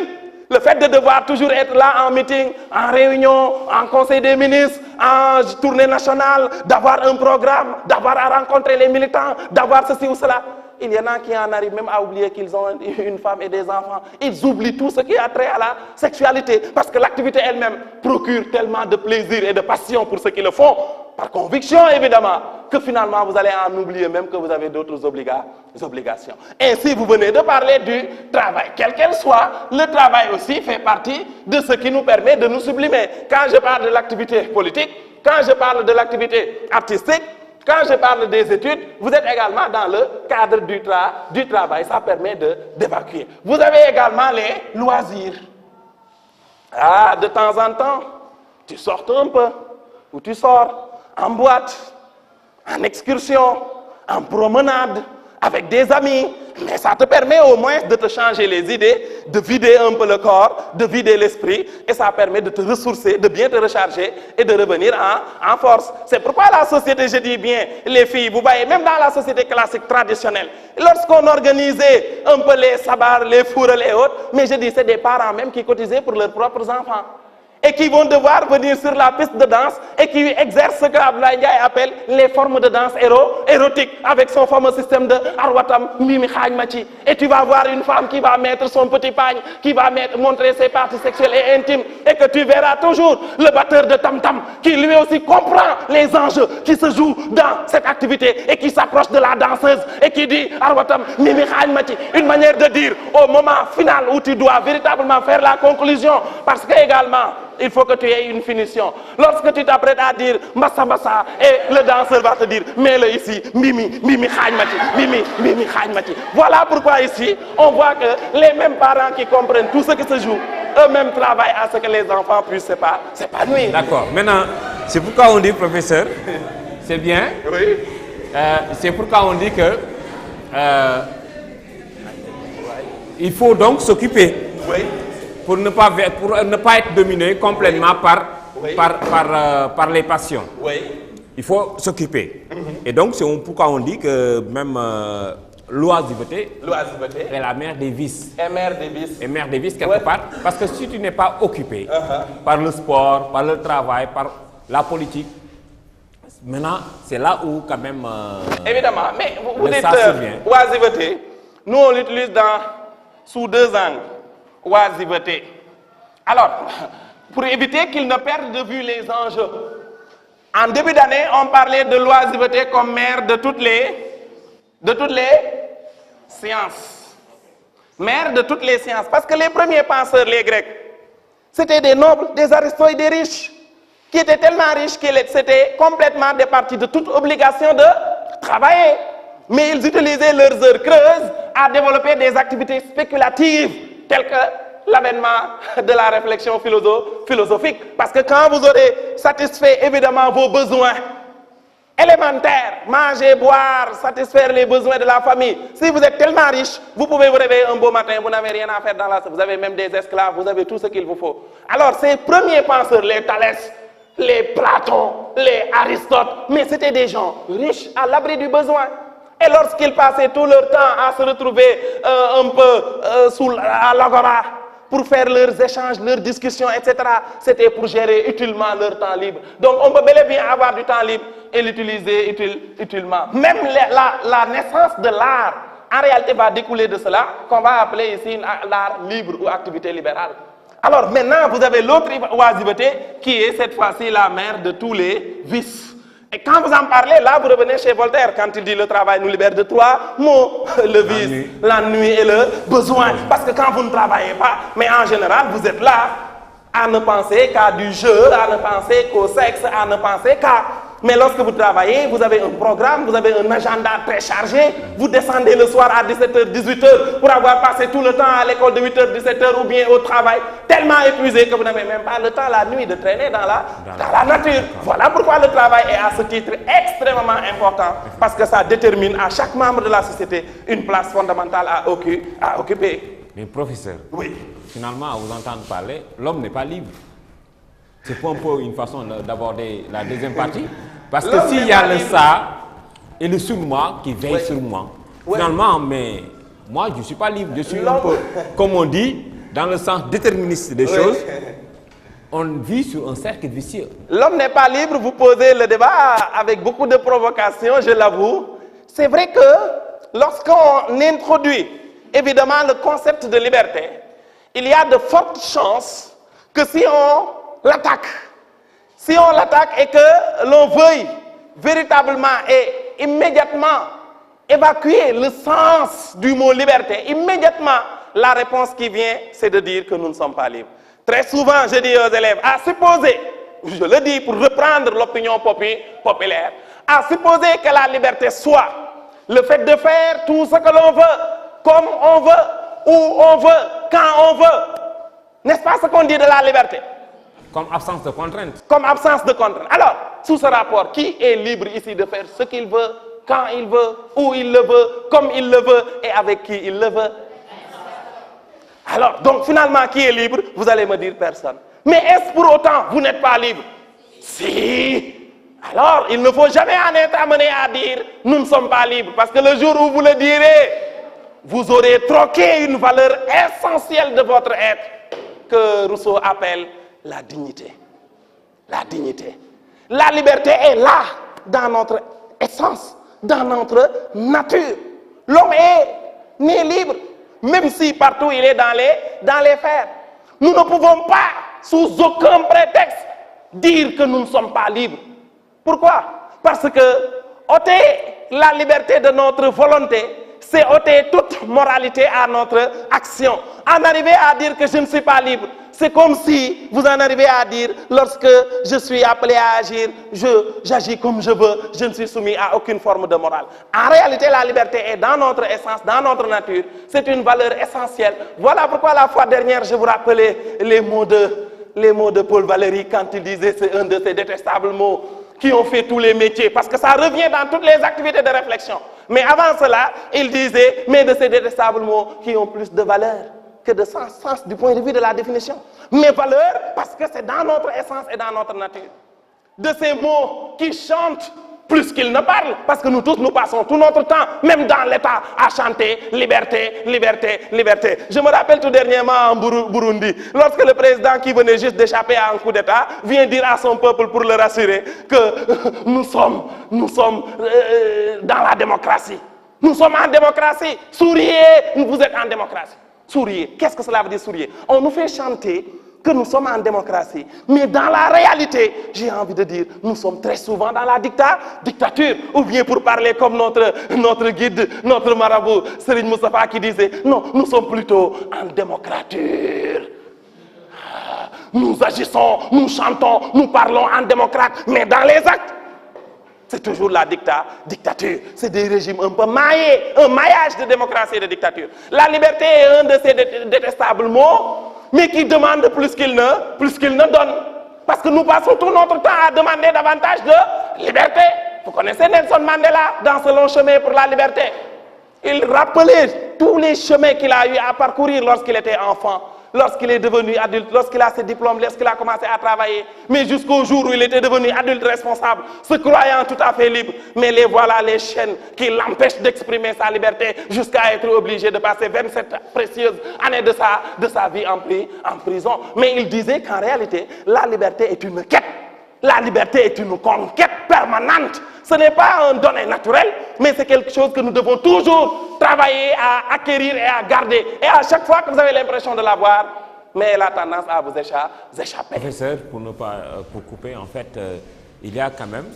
Le fait de devoir toujours être là en meeting, en réunion, en conseil des ministres, en tournée nationale, d'avoir un programme, d'avoir à rencontrer les militants, d'avoir ceci ou cela. Il y en a qui en arrivent même à oublier qu'ils ont une femme et des enfants. Ils oublient tout ce qui a trait à la sexualité parce que l'activité elle-même procure tellement de plaisir et de passion pour ceux qui le font, par conviction évidemment, que finalement vous allez en oublier même que vous avez d'autres obligations. Ainsi, vous venez de parler du travail. Quel qu'elle soit, le travail aussi fait partie de ce qui nous permet de nous sublimer. Quand je parle de l'activité politique, quand je parle de l'activité artistique, quand je parle des études, vous êtes également dans le cadre du travail. Ça permet d'évacuer. Vous avez également les loisirs. Ah, de temps en temps, tu sors un peu. où tu sors en boîte, en excursion, en promenade, avec des amis, mais ça te permet au moins de te changer les idées, de vider un peu le corps, de vider l'esprit, et ça permet de te ressourcer, de bien te recharger et de revenir en force. C'est pourquoi la société, je dis bien, les filles, vous voyez, même dans la société classique traditionnelle, lorsqu'on organisait un peu les sabbats, les fourrels et autres, mais je dis, c'est des parents même qui cotisaient pour leurs propres enfants. Et qui vont devoir venir sur la piste de danse et qui exercent ce que Abdoulaye Ndiaye appelle les formes de danse érotiques avec son fameux système de Arwatam, Mimi Khajmachi. Et tu vas voir une femme qui va mettre son petit pagne, qui va montrer ses parties sexuelles et intimes, et que tu verras toujours le batteur de tam-tam qui lui aussi comprend les enjeux qui se jouent dans cette activité et qui s'approche de la danseuse et qui dit Arwatam, Mimi Khajmachi, une manière de dire au moment final où tu dois véritablement faire la conclusion, parce que également il faut que tu aies une finition. Lorsque tu t'apprêtes à dire Massa Massa, et le danseur va te dire mets-le ici, Mimi, Mimi Khajmachi, Mimi, Mimi Khajmachi. Voilà pourquoi ici, on voit que les mêmes parents qui comprennent tout ce qui se joue, eux-mêmes travaillent à ce que les enfants puissent s'épanouir. D'accord. Maintenant, c'est pourquoi on dit, professeur, c'est bien. Oui. C'est pourquoi on dit que il faut donc s'occuper. Oui. Pour ne pas être dominé complètement par les passions. Oui. Il faut s'occuper. Et donc, c'est pourquoi on dit que même l'oisiveté est la mère des vices. Et mère des vices. Et mère des vices quelque part. Parce que si tu n'es pas occupé par le sport, par le travail, par la politique, maintenant, c'est là où quand même... Évidemment, mais vous dites survient. oisiveté, nous on l'utilise sous deux angles. Oisiveté. Alors, pour éviter qu'ils ne perdent de vue les enjeux, en début d'année, on parlait de l'oisiveté comme mère de toutes les sciences. Mère de toutes les sciences. Parce que les premiers penseurs, les Grecs, c'était des nobles, des aristotes et des riches, qui étaient tellement riches qu'ils étaient complètement départis de toute obligation de travailler. Mais ils utilisaient leurs heures creuses à développer des activités spéculatives, tel que l'avènement de la réflexion philosophique. Parce que quand vous aurez satisfait évidemment vos besoins élémentaires, manger, boire, satisfaire les besoins de la famille, si vous êtes tellement riche, vous pouvez vous réveiller un beau matin, vous n'avez rien à faire dans la... Vous avez même des esclaves, vous avez tout ce qu'il vous faut. Alors ces premiers penseurs, les Thalès, les Platon, les Aristote, mais c'était des gens riches à l'abri du besoin. Et lorsqu'ils passaient tout leur temps à se retrouver un peu à l'agora pour faire leurs échanges, leurs discussions, etc., c'était pour gérer utilement leur temps libre. Donc on peut bel et bien avoir du temps libre et l'utiliser utilement. Même la naissance de l'art, en réalité, va découler de cela, qu'on va appeler ici l'art libre ou activité libérale. Alors maintenant, vous avez l'autre oisiveté qui est cette fois-ci la mère de tous les vices. Et quand vous en parlez, là, vous revenez chez Voltaire, quand il dit le travail nous libère de trois mots, le vice, l'ennui et le besoin. Parce que quand vous ne travaillez pas, mais en général, vous êtes là à ne penser qu'à du jeu, à ne penser qu'au sexe, à ne penser qu'à... Mais lorsque vous travaillez, vous avez un programme, vous avez un agenda très chargé, vous descendez le soir à 17h, 18h pour avoir passé tout le temps à l'école de 8h, 17h ou bien au travail, tellement épuisé que vous n'avez même pas le temps la nuit de traîner dans la nature. Voilà pourquoi le travail est à ce titre extrêmement important, parce que ça détermine à chaque membre de la société une place fondamentale à occuper. Mais professeur, oui. Finalement, à vous entendre parler, l'homme n'est pas libre. C'est un peu une façon d'aborder la deuxième partie. Parce que s'il y a le ça et le sur-moi qui veille sur moi, finalement, mais moi, je ne suis pas libre. Je suis un peu, comme on dit, dans le sens déterministe des choses. On vit sur un cercle vicieux. L'homme n'est pas libre, vous posez le débat avec beaucoup de provocation, je l'avoue. C'est vrai que lorsqu'on introduit évidemment le concept de liberté, il y a de fortes chances que si on l'attaque et que l'on veuille véritablement et immédiatement évacuer le sens du mot liberté, immédiatement la réponse qui vient, c'est de dire que nous ne sommes pas libres. Très souvent, je dis aux élèves, à supposer, je le dis pour reprendre l'opinion populaire, à supposer que la liberté soit le fait de faire tout ce que l'on veut, comme on veut, où on veut, quand on veut. N'est-ce pas ce qu'on dit de la liberté? Comme absence de contrainte. Comme absence de contrainte. Alors, sous ce rapport, qui est libre ici de faire ce qu'il veut, quand il veut, où il le veut, comme il le veut et avec qui il le veut? Alors, donc finalement, qui est libre? Vous allez me dire personne. Mais est-ce pour autant vous n'êtes pas libre? Si. Alors, il ne faut jamais en être amené à dire nous ne sommes pas libres. Parce que le jour où vous le direz, vous aurez troqué une valeur essentielle de votre être que Rousseau appelle la dignité. La dignité. La liberté est là, dans notre essence, dans notre nature. L'homme est né libre, même si partout il est dans les fers. Nous ne pouvons pas, sous aucun prétexte, dire que nous ne sommes pas libres. Pourquoi? Parce que ôter la liberté de notre volonté, c'est ôter toute moralité à notre action. En arriver à dire que je ne suis pas libre, c'est comme si vous en arrivez à dire, lorsque je suis appelé à agir, j'agis comme je veux, je ne suis soumis à aucune forme de morale. En réalité, la liberté est dans notre essence, dans notre nature. C'est une valeur essentielle. Voilà pourquoi la fois dernière, je vous rappelais les mots de Paul Valéry quand il disait, c'est un de ces détestables mots qui ont fait tous les métiers, parce que ça revient dans toutes les activités de réflexion. Mais avant cela, il disait, mais de ces détestables mots qui ont plus de valeur que de sens du point de vue de la définition. Mais valeur parce que c'est dans notre essence et dans notre nature. De ces mots qui chantent plus qu'ils ne parlent, parce que nous tous, nous passons tout notre temps, même dans l'État, à chanter liberté, liberté, liberté. Je me rappelle tout dernièrement en Burundi, lorsque le président qui venait juste d'échapper à un coup d'État vient dire à son peuple pour le rassurer que nous sommes dans la démocratie. Nous sommes en démocratie. Souriez, vous êtes en démocratie. Souriez. Qu'est-ce que cela veut dire souriez? On nous fait chanter que nous sommes en démocratie. Mais dans la réalité, j'ai envie de dire, nous sommes très souvent dans la dictature. Ou bien pour parler comme notre guide, notre marabout, Serigne Moustapha qui disait, non, nous sommes plutôt en démocrature. Nous agissons, nous chantons, nous parlons en démocrate, mais dans les actes, c'est toujours la dictature. C'est des régimes un peu maillés, un maillage de démocratie et de dictature. La liberté est un de ces détestables mots, mais qui demande plus qu'il ne donne. Parce que nous passons tout notre temps à demander davantage de liberté. Vous connaissez Nelson Mandela dans ce long chemin pour la liberté. Il rappelait tous les chemins qu'il a eu à parcourir lorsqu'il était enfant, lorsqu'il est devenu adulte, lorsqu'il a ses diplômes, lorsqu'il a commencé à travailler, mais jusqu'au jour où il était devenu adulte responsable, se croyant tout à fait libre. Mais les voilà les chaînes qui l'empêchent d'exprimer sa liberté jusqu'à être obligé de passer 27 précieuses années de sa vie en prison. Mais il disait qu'en réalité, la liberté est une quête. La liberté est une conquête permanente. Ce n'est pas un donné naturel, mais c'est quelque chose que nous devons toujours travailler à acquérir et à garder. Et à chaque fois que vous avez l'impression de l'avoir, mais elle a tendance à vous échapper. Professeur, pour ne pas couper, en fait, il y a quand même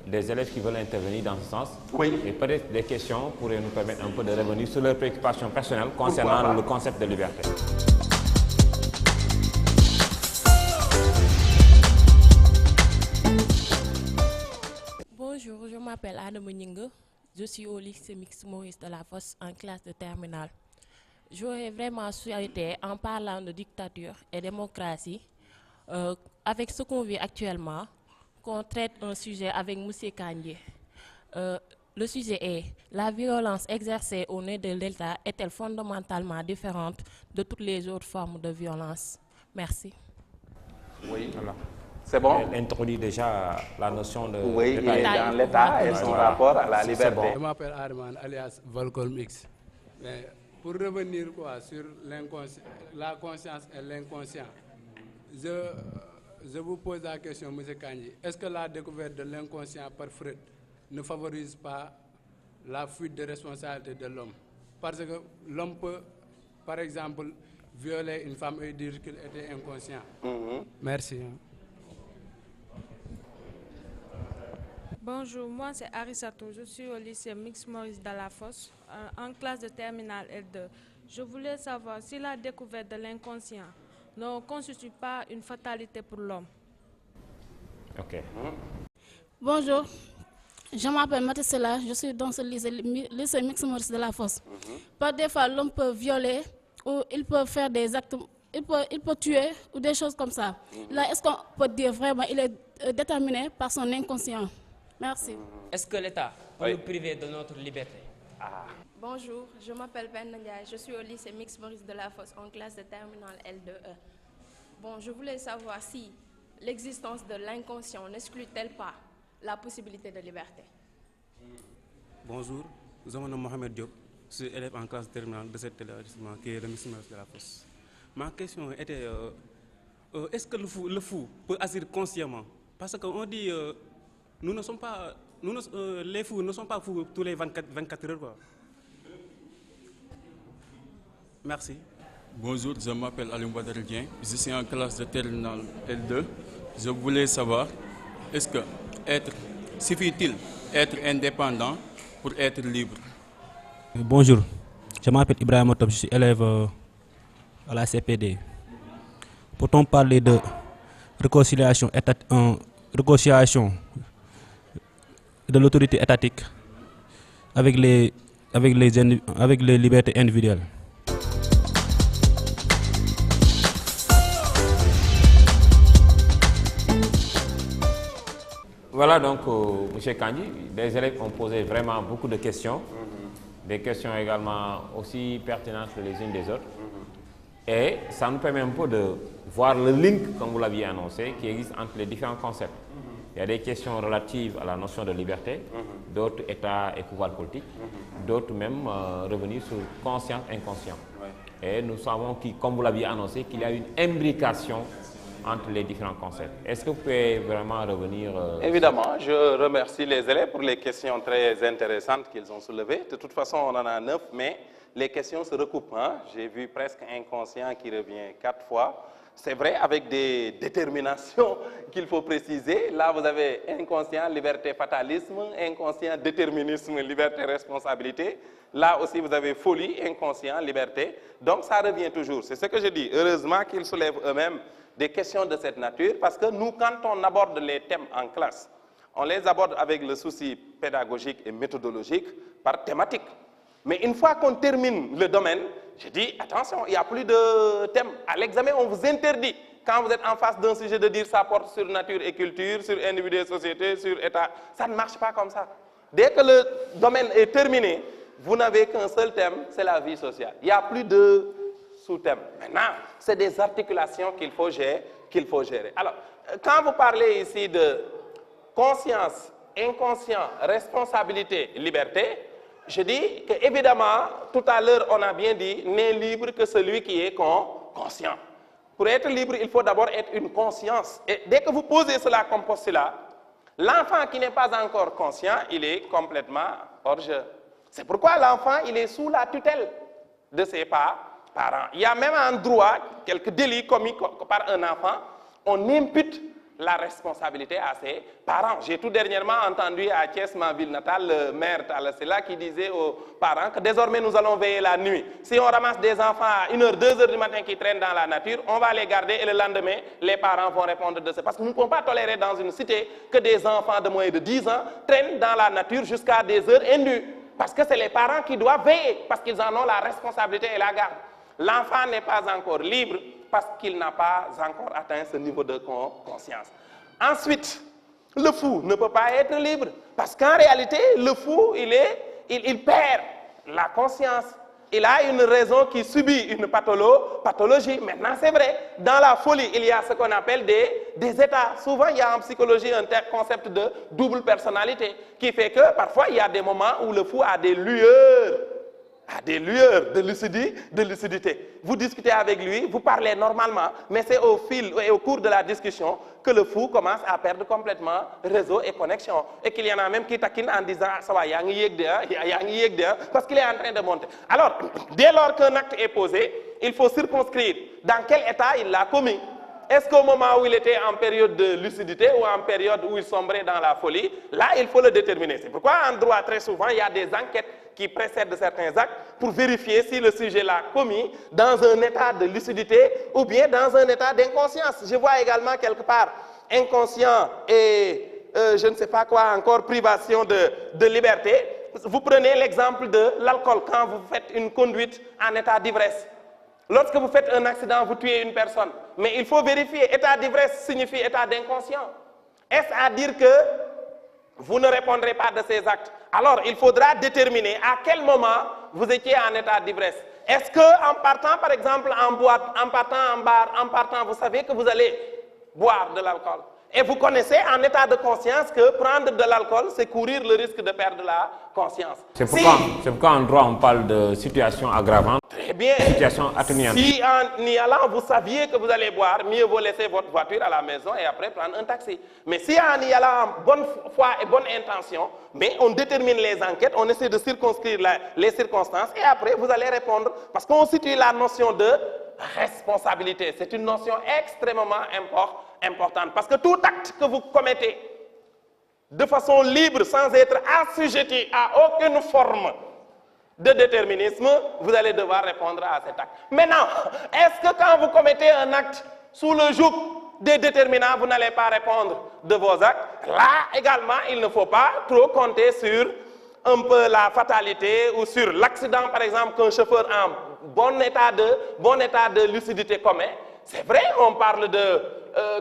des élèves qui veulent intervenir dans ce sens. Oui. Et peut-être des questions pourraient nous permettre un peu de revenir sur leurs préoccupations personnelles concernant le concept de liberté. Bonjour, je m'appelle Anne Meningue. Je suis au lycée mixte Maurice Delafosse en classe de terminale. J'aurais vraiment souhaité, en parlant de dictature et démocratie, avec ce qu'on vit actuellement, qu'on traite un sujet avec M. Kandji. Le sujet est: la violence exercée au nez de l'État est-elle fondamentalement différente de toutes les autres formes de violence? Merci. Oui, voilà. C'est bon? Elle introduit déjà la notion de... Oui, il est dans l'État et son rapport à la liberté. Bon. Je m'appelle Arman, alias Volcom X. Mais pour revenir sur la conscience et l'inconscient, je vous pose la question, M. Kandji. Est-ce que la découverte de l'inconscient par Freud ne favorise pas la fuite de responsabilité de l'homme? Parce que l'homme peut, par exemple, violer une femme et dire qu'il était inconscient. Merci. Bonjour, moi c'est Arisato, je suis au lycée Mix Maurice Delafosse, en classe de terminale L2. Je voulais savoir si la découverte de l'inconscient ne constitue pas une fatalité pour l'homme. Ok. Bonjour, je m'appelle Mathisela, je suis dans ce lycée Mix Maurice Delafosse. Par des fois, l'homme peut violer ou il peut faire des actes il peut tuer ou des choses comme ça. Là, est-ce qu'on peut dire vraiment qu'il est déterminé par son inconscient? Merci. Est-ce que l'État peut nous priver de notre liberté? Bonjour, je m'appelle Ben Ndiaye, je suis au lycée Mix Maurice de la Fosse en classe de terminale L2E. Bon, je voulais savoir si l'existence de l'inconscient n'exclut-elle pas la possibilité de liberté? Bonjour, je m'appelle Mohamed Diop, je suis élève en classe terminale de cet établissement qui est le Mix Maurice de la Fosse. Ma question était, est-ce que le fou peut agir consciemment? Parce qu'on dit, les fous ne sont pas fous tous les 24 heures. Quoi. Merci. Bonjour, je m'appelle Alim Badardien, je suis en classe de terminale L2. Je voulais savoir, suffit-il être indépendant pour être libre? Bonjour, je m'appelle Ibrahim Otop, je suis élève à la CPD. Peut-on parler de réconciliation de l'autorité étatique avec les libertés individuelles? Voilà donc, M. Kandji, les élèves ont posé vraiment beaucoup de questions, des questions également aussi pertinentes que les unes des autres. Et ça nous permet un peu de voir le link, comme vous l'aviez annoncé, qui existe entre les différents concepts. Il y a des questions relatives à la notion de liberté, d'autres État et pouvoir politique, d'autres même revenir sur conscient, inconscient. Et nous savons, comme vous l'aviez annoncé, qu'il y a une imbrication entre les différents concepts. Est-ce que vous pouvez vraiment revenir Évidemment, je remercie les élèves pour les questions très intéressantes qu'ils ont soulevées. De toute façon, on en a 9, mais les questions se recoupent. Hein? J'ai vu presque inconscient qui revient 4 fois. C'est vrai, avec des déterminations qu'il faut préciser. Là, vous avez inconscient, liberté, fatalisme, inconscient, déterminisme, liberté, responsabilité. Là aussi, vous avez folie, inconscient, liberté. Donc, ça revient toujours. C'est ce que je dis. Heureusement qu'ils soulèvent eux-mêmes des questions de cette nature, parce que nous, quand on aborde les thèmes en classe, on les aborde avec le souci pédagogique et méthodologique par thématique. Mais une fois qu'on termine le domaine, je dis, attention, il n'y a plus de thème. À l'examen, on vous interdit, quand vous êtes en face d'un sujet, de dire ça porte sur nature et culture, sur individu et société, sur État. Ça ne marche pas comme ça. Dès que le domaine est terminé, vous n'avez qu'un seul thème, c'est la vie sociale. Il n'y a plus de sous-thème. Maintenant, c'est des articulations qu'il faut gérer. Alors, quand vous parlez ici de conscience, inconscient, responsabilité, liberté, je dis qu'évidemment, tout à l'heure, on a bien dit, n'est libre que celui qui est conscient. Pour être libre, il faut d'abord être une conscience. Et dès que vous posez cela comme postulat, l'enfant qui n'est pas encore conscient, il est complètement hors jeu. C'est pourquoi l'enfant, il est sous la tutelle de ses parents. Il y a même en droit quelques délits commis par un enfant, on impute la responsabilité à ses parents. J'ai tout dernièrement entendu à Thiès, ma ville natale, le maire Talasela qui disait aux parents que désormais nous allons veiller la nuit. Si on ramasse des enfants à 1h, 2h du matin qui traînent dans la nature, on va les garder et le lendemain, les parents vont répondre de ça. Parce que nous ne pouvons pas tolérer dans une cité que des enfants de moins de 10 ans traînent dans la nature jusqu'à des heures indues. Parce que c'est les parents qui doivent veiller, parce qu'ils en ont la responsabilité et la garde. L'enfant n'est pas encore libre parce qu'il n'a pas encore atteint ce niveau de conscience. Ensuite, le fou ne peut pas être libre parce qu'en réalité, le fou, il perd la conscience. Il a une raison qui subit une pathologie. Maintenant, c'est vrai, dans la folie, il y a ce qu'on appelle des états. Souvent, il y a en psychologie un concept de double personnalité qui fait que parfois, il y a des moments où le fou a des lueurs de lucidité. Vous discutez avec lui, vous parlez normalement, mais c'est au fil et au cours de la discussion que le fou commence à perdre complètement réseau et connexion. Et qu'il y en a même qui taquinent en disant « ça va, parce qu'il est en train de monter. Alors, dès lors qu'un acte est posé, il faut circonscrire dans quel état il l'a commis. Est-ce qu'au moment où il était en période de lucidité ou en période où il sombrait dans la folie, là, il faut le déterminer. C'est pourquoi en droit, très souvent, il y a des enquêtes qui précèdent certains actes pour vérifier si le sujet l'a commis dans un état de lucidité ou bien dans un état d'inconscience. Je vois également quelque part inconscient et je ne sais pas quoi encore, privation de liberté. Vous prenez l'exemple de l'alcool quand vous faites une conduite en état d'ivresse. Lorsque vous faites un accident, vous tuez une personne. Mais il faut vérifier. État d'ivresse signifie état d'inconscient. Est-ce à dire que vous ne répondrez pas de ces actes? Alors, il faudra déterminer à quel moment vous étiez en état d'ivresse. Est-ce qu'en partant, par exemple, en boîte, en partant en bar, en partant, vous savez que vous allez boire de l'alcool? Et vous connaissez en état de conscience que prendre de l'alcool, c'est courir le risque de perdre la conscience. C'est pourquoi en droit, on parle de situation aggravante, très bien. Situation atténuante. Si en y allant, vous saviez que vous allez boire, mieux vaut laisser votre voiture à la maison et après prendre un taxi. Mais si en y allant en bonne foi et bonne intention, mais on détermine les enquêtes, on essaie de circonscrire les circonstances et après vous allez répondre. Parce qu'on situe la notion de responsabilité. C'est une notion extrêmement importante. Parce que tout acte que vous commettez de façon libre, sans être assujetti à aucune forme de déterminisme, vous allez devoir répondre à cet acte. Maintenant, est-ce que quand vous commettez un acte sous le joug des déterminants, vous n'allez pas répondre de vos actes? Là, également, il ne faut pas trop compter sur un peu la fatalité ou sur l'accident, par exemple, qu'un chauffeur en bon état de lucidité commet. C'est vrai, on parle de,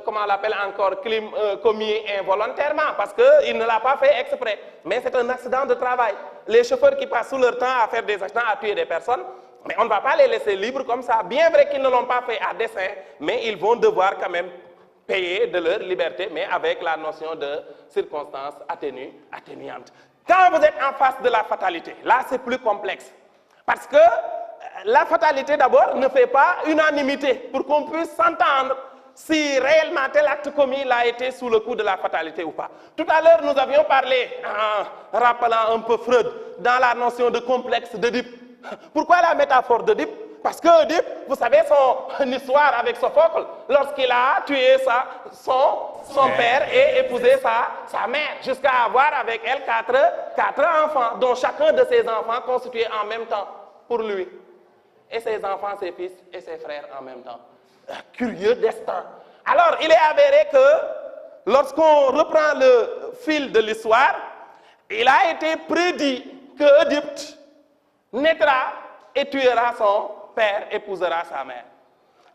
comment on l'appelle encore, crime commis involontairement, parce qu'il ne l'a pas fait exprès. Mais c'est un accident de travail. Les chauffeurs qui passent tout leur temps à faire des accidents, à tuer des personnes, mais on ne va pas les laisser libres comme ça. Bien vrai qu'ils ne l'ont pas fait à dessein, mais ils vont devoir quand même payer de leur liberté, mais avec la notion de circonstance atténuante. Quand vous êtes en face de la fatalité, là c'est plus complexe. Parce que la fatalité d'abord ne fait pas unanimité pour qu'on puisse s'entendre si réellement tel acte commis a été sous le coup de la fatalité ou pas. Tout à l'heure nous avions parlé, en rappelant un peu Freud, dans la notion de complexe d'Oedipe. Pourquoi la métaphore d'Oedipe? Parce que Oedipe, vous savez son histoire avec Sophocle, lorsqu'il a tué son père et épousé sa mère, jusqu'à avoir avec elle quatre enfants, dont chacun de ses enfants constituait en même temps pour lui. Et ses enfants, ses fils et ses frères en même temps. Curieux destin. Alors, il est avéré que lorsqu'on reprend le fil de l'histoire, il a été prédit que Oedipe naîtra et tuera son père, épousera sa mère.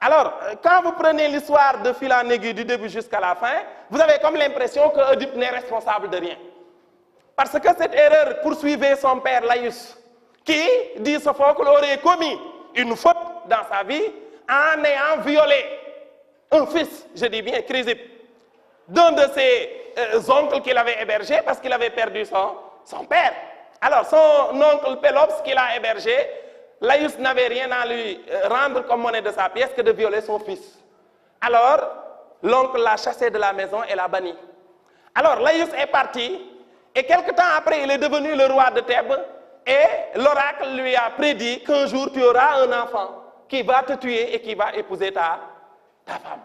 Alors, quand vous prenez l'histoire de fil en aiguille du début jusqu'à la fin, vous avez comme l'impression que Oedipe n'est responsable de rien. Parce que cette erreur poursuivait son père Laïus, qui, dit Sophocle, aurait commis une faute dans sa vie en ayant violé un fils, je dis bien Chrysippe, d'un de ses oncles qu'il avait hébergé parce qu'il avait perdu son père. Alors, son oncle Pélops qu'il a hébergé, Laïus n'avait rien à lui rendre comme monnaie de sa pièce que de violer son fils. Alors, l'oncle l'a chassé de la maison et l'a banni. Alors, Laïus est parti et quelque temps après, il est devenu le roi de Thèbes et l'oracle lui a prédit qu'un jour tu auras un enfant qui va te tuer et qui va épouser ta femme.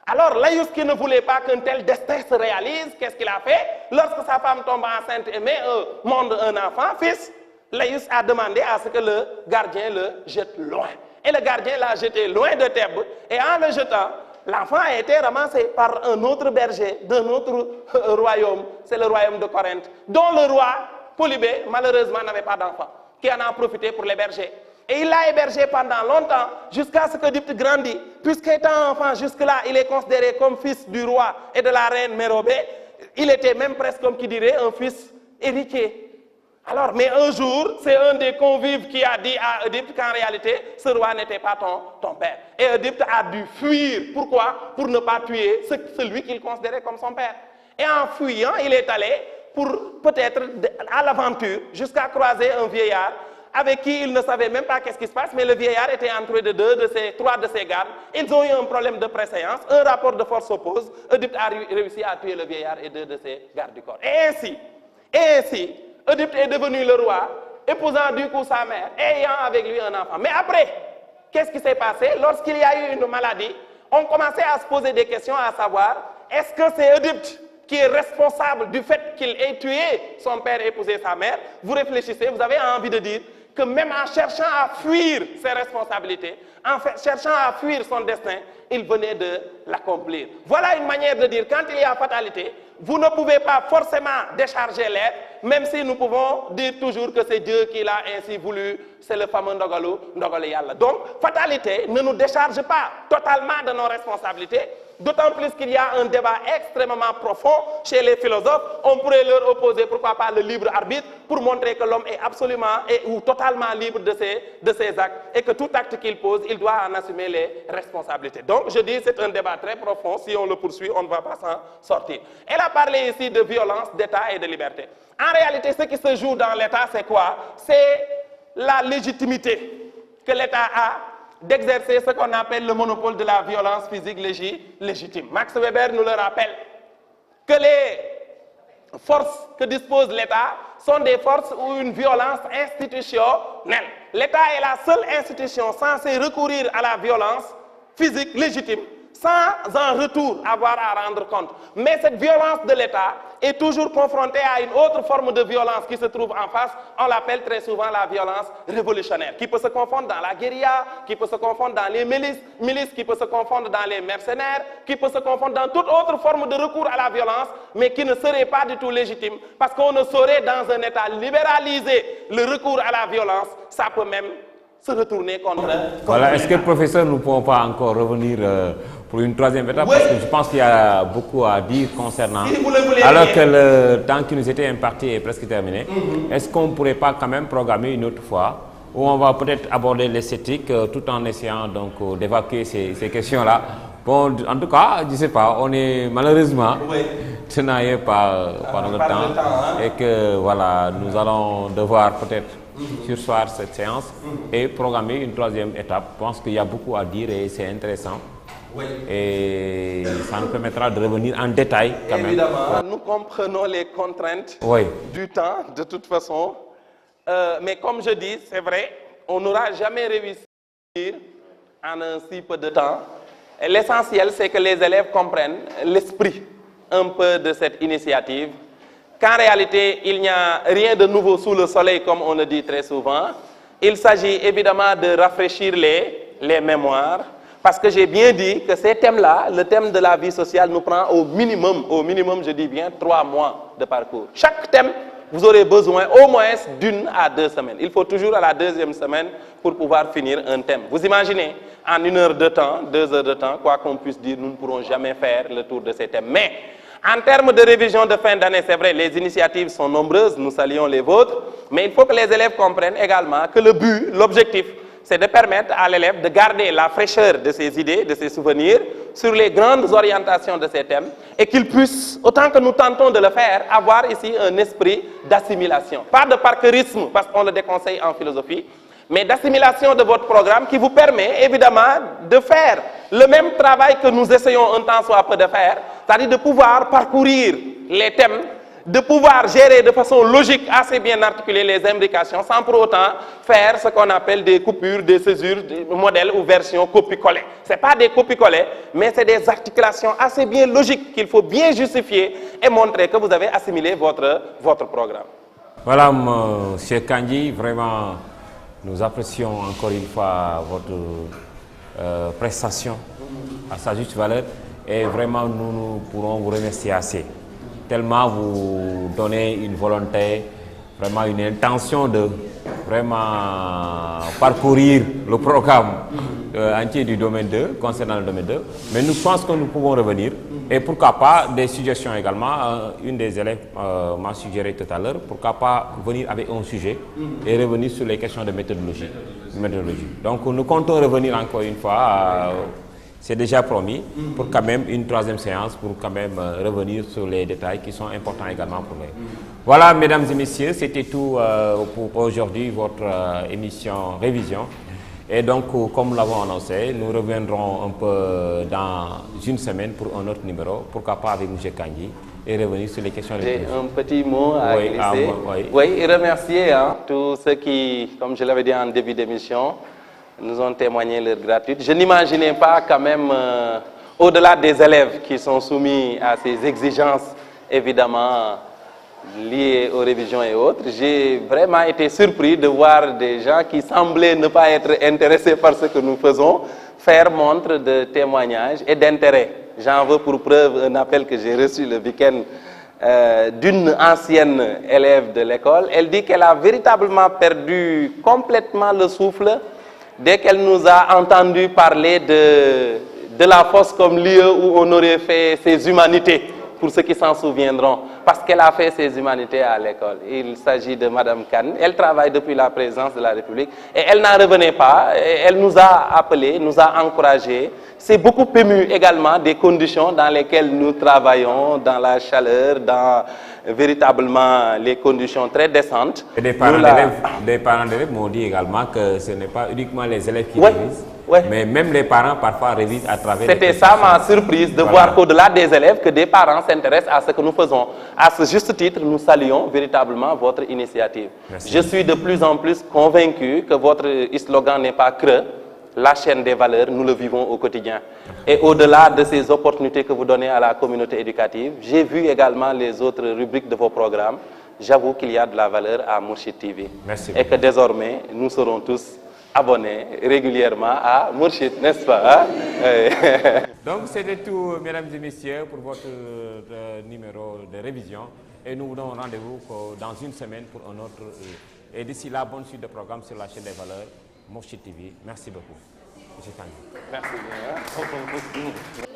Alors, Laïus qui ne voulait pas qu'un tel destin se réalise, qu'est-ce qu'il a fait? Lorsque sa femme tombe enceinte et met au monde un enfant, fils, Laïus a demandé à ce que le gardien le jette loin. Et le gardien l'a jeté loin de Thèbes. Et en le jetant, l'enfant a été ramassé par un autre berger d'un autre royaume. C'est le royaume de Corinthe, dont le roi Polybée, malheureusement, n'avait pas d'enfant, qui en a profité pour l'héberger. Et il l'a hébergé pendant longtemps, jusqu'à ce que Oedipe grandit. Puisqu'étant enfant, jusque-là, il est considéré comme fils du roi et de la reine Mérobée. Il était même presque, comme qui dirait, un fils héritier. Alors, mais un jour, c'est un des convives qui a dit à Oedipe qu'en réalité, ce roi n'était pas ton père. Et Oedipe a dû fuir. Pourquoi? Pour ne pas tuer celui qu'il considérait comme son père. Et en fuyant, il est allé pour peut-être à l'aventure, jusqu'à croiser un vieillard avec qui il ne savait même pas qu'est-ce qui se passe, mais le vieillard était entouré de trois de ses gardes. Ils ont eu un problème de préséance, un rapport de force s'oppose. Oedipe a réussi à tuer le vieillard et deux de ses gardes du corps. Et ainsi, Oedipe est devenu le roi, épousant du coup sa mère, ayant avec lui un enfant. Mais après, qu'est-ce qui s'est passé? Lorsqu'il y a eu une maladie, on commençait à se poser des questions, à savoir, est-ce que c'est Oedipe qui est responsable du fait qu'il ait tué son père et épousé sa mère? Vous réfléchissez, vous avez envie de dire que même en cherchant à fuir ses responsabilités, en cherchant à fuir son destin, il venait de l'accomplir. Voilà une manière de dire, quand il y a fatalité, vous ne pouvez pas forcément décharger l'être, même si nous pouvons dire toujours que c'est Dieu qui l'a ainsi voulu, c'est le fameux Ndogalu, Ndogalu Yalla. Donc, fatalité ne nous décharge pas totalement de nos responsabilités, d'autant plus qu'il y a un débat extrêmement profond chez les philosophes. On pourrait leur opposer, pourquoi pas, le libre arbitre, pour montrer que l'homme est absolument ou totalement libre de ses actes, et que tout acte qu'il pose, il doit en assumer les responsabilités. Donc, je dis, c'est un débat très profond. Si on le poursuit, on ne va pas s'en sortir. Elle a parlé ici de violence, d'État et de liberté. En réalité, ce qui se joue dans l'État, c'est quoi? C'est la légitimité que l'État a d'exercer ce qu'on appelle le monopole de la violence physique légitime. Max Weber nous le rappelle, que les forces que dispose l'État sont des forces ou une violence institutionnelle. L'État est la seule institution censée recourir à la violence physique légitime sans en retour avoir à rendre compte. Mais cette violence de l'État est toujours confrontée à une autre forme de violence qui se trouve en face. On l'appelle très souvent la violence révolutionnaire, qui peut se confondre dans la guérilla, qui peut se confondre dans les milices, qui peut se confondre dans les mercenaires, qui peut se confondre dans toute autre forme de recours à la violence, mais qui ne serait pas du tout légitime, parce qu'on ne saurait, dans un État libéralisé, le recours à la violence, ça peut même se retourner contre... Voilà, est-ce que, professeur, nous ne pouvons pas encore revenir pour une troisième étape, parce que je pense qu'il y a beaucoup à dire concernant... Si vous le voulez alors bien. que le temps qui nous était imparti est presque terminé, est-ce qu'on ne pourrait pas quand même programmer une autre fois où on va peut-être aborder l'esthétique tout en essayant donc d'évacuer ces questions-là? Bon, en tout cas, je ne sais pas, on est malheureusement tenaillé par le temps, hein. Et que voilà, nous allons devoir peut-être sursoir cette séance et programmer une troisième étape. Je pense qu'il y a beaucoup à dire et c'est intéressant. Oui. Et ça nous permettra de revenir en détail quand Évidemment, même. nous comprenons les contraintes Oui. du temps, de toute façon. Mais comme je dis, c'est vrai, on n'aura jamais réussi en un si peu de temps. L'essentiel, c'est que les élèves comprennent l'esprit un peu de cette initiative, qu'en réalité, il n'y a rien de nouveau sous le soleil, comme on le dit très souvent. Il s'agit évidemment de rafraîchir les mémoires, parce que j'ai bien dit que ces thèmes-là, le thème de la vie sociale nous prend au minimum, je dis bien, 3 mois de parcours. Chaque thème, vous aurez besoin au moins d'1 à 2 semaines. Il faut toujours à la 2e semaine pour pouvoir finir un thème. Vous imaginez, en 1 heure de temps, 2 heures de temps, quoi qu'on puisse dire, nous ne pourrons jamais faire le tour de ces thèmes. Mais, en termes de révision de fin d'année, c'est vrai, les initiatives sont nombreuses, nous saluons les vôtres, mais il faut que les élèves comprennent également que le but, l'objectif, c'est de permettre à l'élève de garder la fraîcheur de ses idées, de ses souvenirs, sur les grandes orientations de ces thèmes, et qu'il puisse, autant que nous tentons de le faire, avoir ici un esprit d'assimilation. Pas de parcourisme, parce qu'on le déconseille en philosophie, mais d'assimilation de votre programme qui vous permet évidemment de faire le même travail que nous essayons un temps soit peu de faire, c'est-à-dire de pouvoir parcourir les thèmes, de pouvoir gérer de façon logique assez bien articuler les imbrications sans pour autant faire ce qu'on appelle des coupures, des césures, des modèles ou versions copie-collées. Ce n'est pas des copie-collées, mais c'est des articulations assez bien logiques qu'il faut bien justifier et montrer que vous avez assimilé votre programme. Voilà, M. Kandji, vraiment, nous apprécions encore une fois votre prestation à sa juste valeur et vraiment nous pourrons vous remercier assez. Tellement vous donnez une volonté, vraiment une intention de vraiment parcourir le programme entier du domaine 2, concernant le domaine 2. Mais nous pensons que nous pouvons revenir. Et pourquoi pas des suggestions également. Une des élèves m'a suggéré tout à l'heure, pourquoi pas venir avec un sujet et revenir sur les questions de méthodologie. Donc nous comptons revenir encore une fois. C'est déjà promis pour quand même une troisième séance, pour quand même revenir sur les détails qui sont importants également pour nous. Voilà, mesdames et messieurs, c'était tout pour aujourd'hui, votre émission Révision. Et donc, comme nous l'avons annoncé, nous reviendrons un peu dans une semaine pour un autre numéro, pourquoi pas avec M. Kandji, et revenir sur les questions de J'ai un petit mot à glisser. Oui, et remercier tous ceux qui, comme je l'avais dit en début d'émission, nous ont témoigné leur gratitude. Je n'imaginais pas quand même, au-delà des élèves qui sont soumis à ces exigences, évidemment, liées aux révisions et autres, j'ai vraiment été surpris de voir des gens qui semblaient ne pas être intéressés par ce que nous faisons, faire montre de témoignage et d'intérêt. J'en veux pour preuve un appel que j'ai reçu le week-end d'une ancienne élève de l'école. Elle dit qu'elle a véritablement perdu complètement le souffle dès qu'elle nous a entendu parler de la fosse comme lieu où on aurait fait ses humanités, pour ceux qui s'en souviendront, parce qu'elle a fait ses humanités à l'école. Il s'agit de Madame Kane. Elle travaille depuis la présidence de la République et elle n'en revenait pas. Elle nous a appelés, nous a encouragés. C'est beaucoup ému également des conditions dans lesquelles nous travaillons, dans la chaleur, dans véritablement les conditions très décentes. Et des parents d'élèves m'ont dit également que ce n'est pas uniquement les élèves qui révisent, mais même les parents parfois révisent à travers. C'était ça ma surprise de voir qu'au-delà des élèves, que des parents s'intéressent à ce que nous faisons. À ce juste titre, nous saluons véritablement votre initiative. Merci. Je suis de plus en plus convaincu que votre slogan n'est pas creux. La chaîne des valeurs, nous le vivons au quotidien. Et au-delà de ces opportunités que vous donnez à la communauté éducative, j'ai vu également les autres rubriques de vos programmes. J'avoue qu'il y a de la valeur à Mourchid TV. Merci. Et que désormais, nous serons tous abonnés régulièrement à Mourchid, n'est-ce pas? Donc c'était tout, mesdames et messieurs, pour votre numéro de révision. Et nous vous donnons rendez-vous dans une semaine pour un autre. Et d'ici là, bonne suite de programme sur la chaîne des valeurs. Mourchid TV. Merci beaucoup. M. Kandji. Merci bien.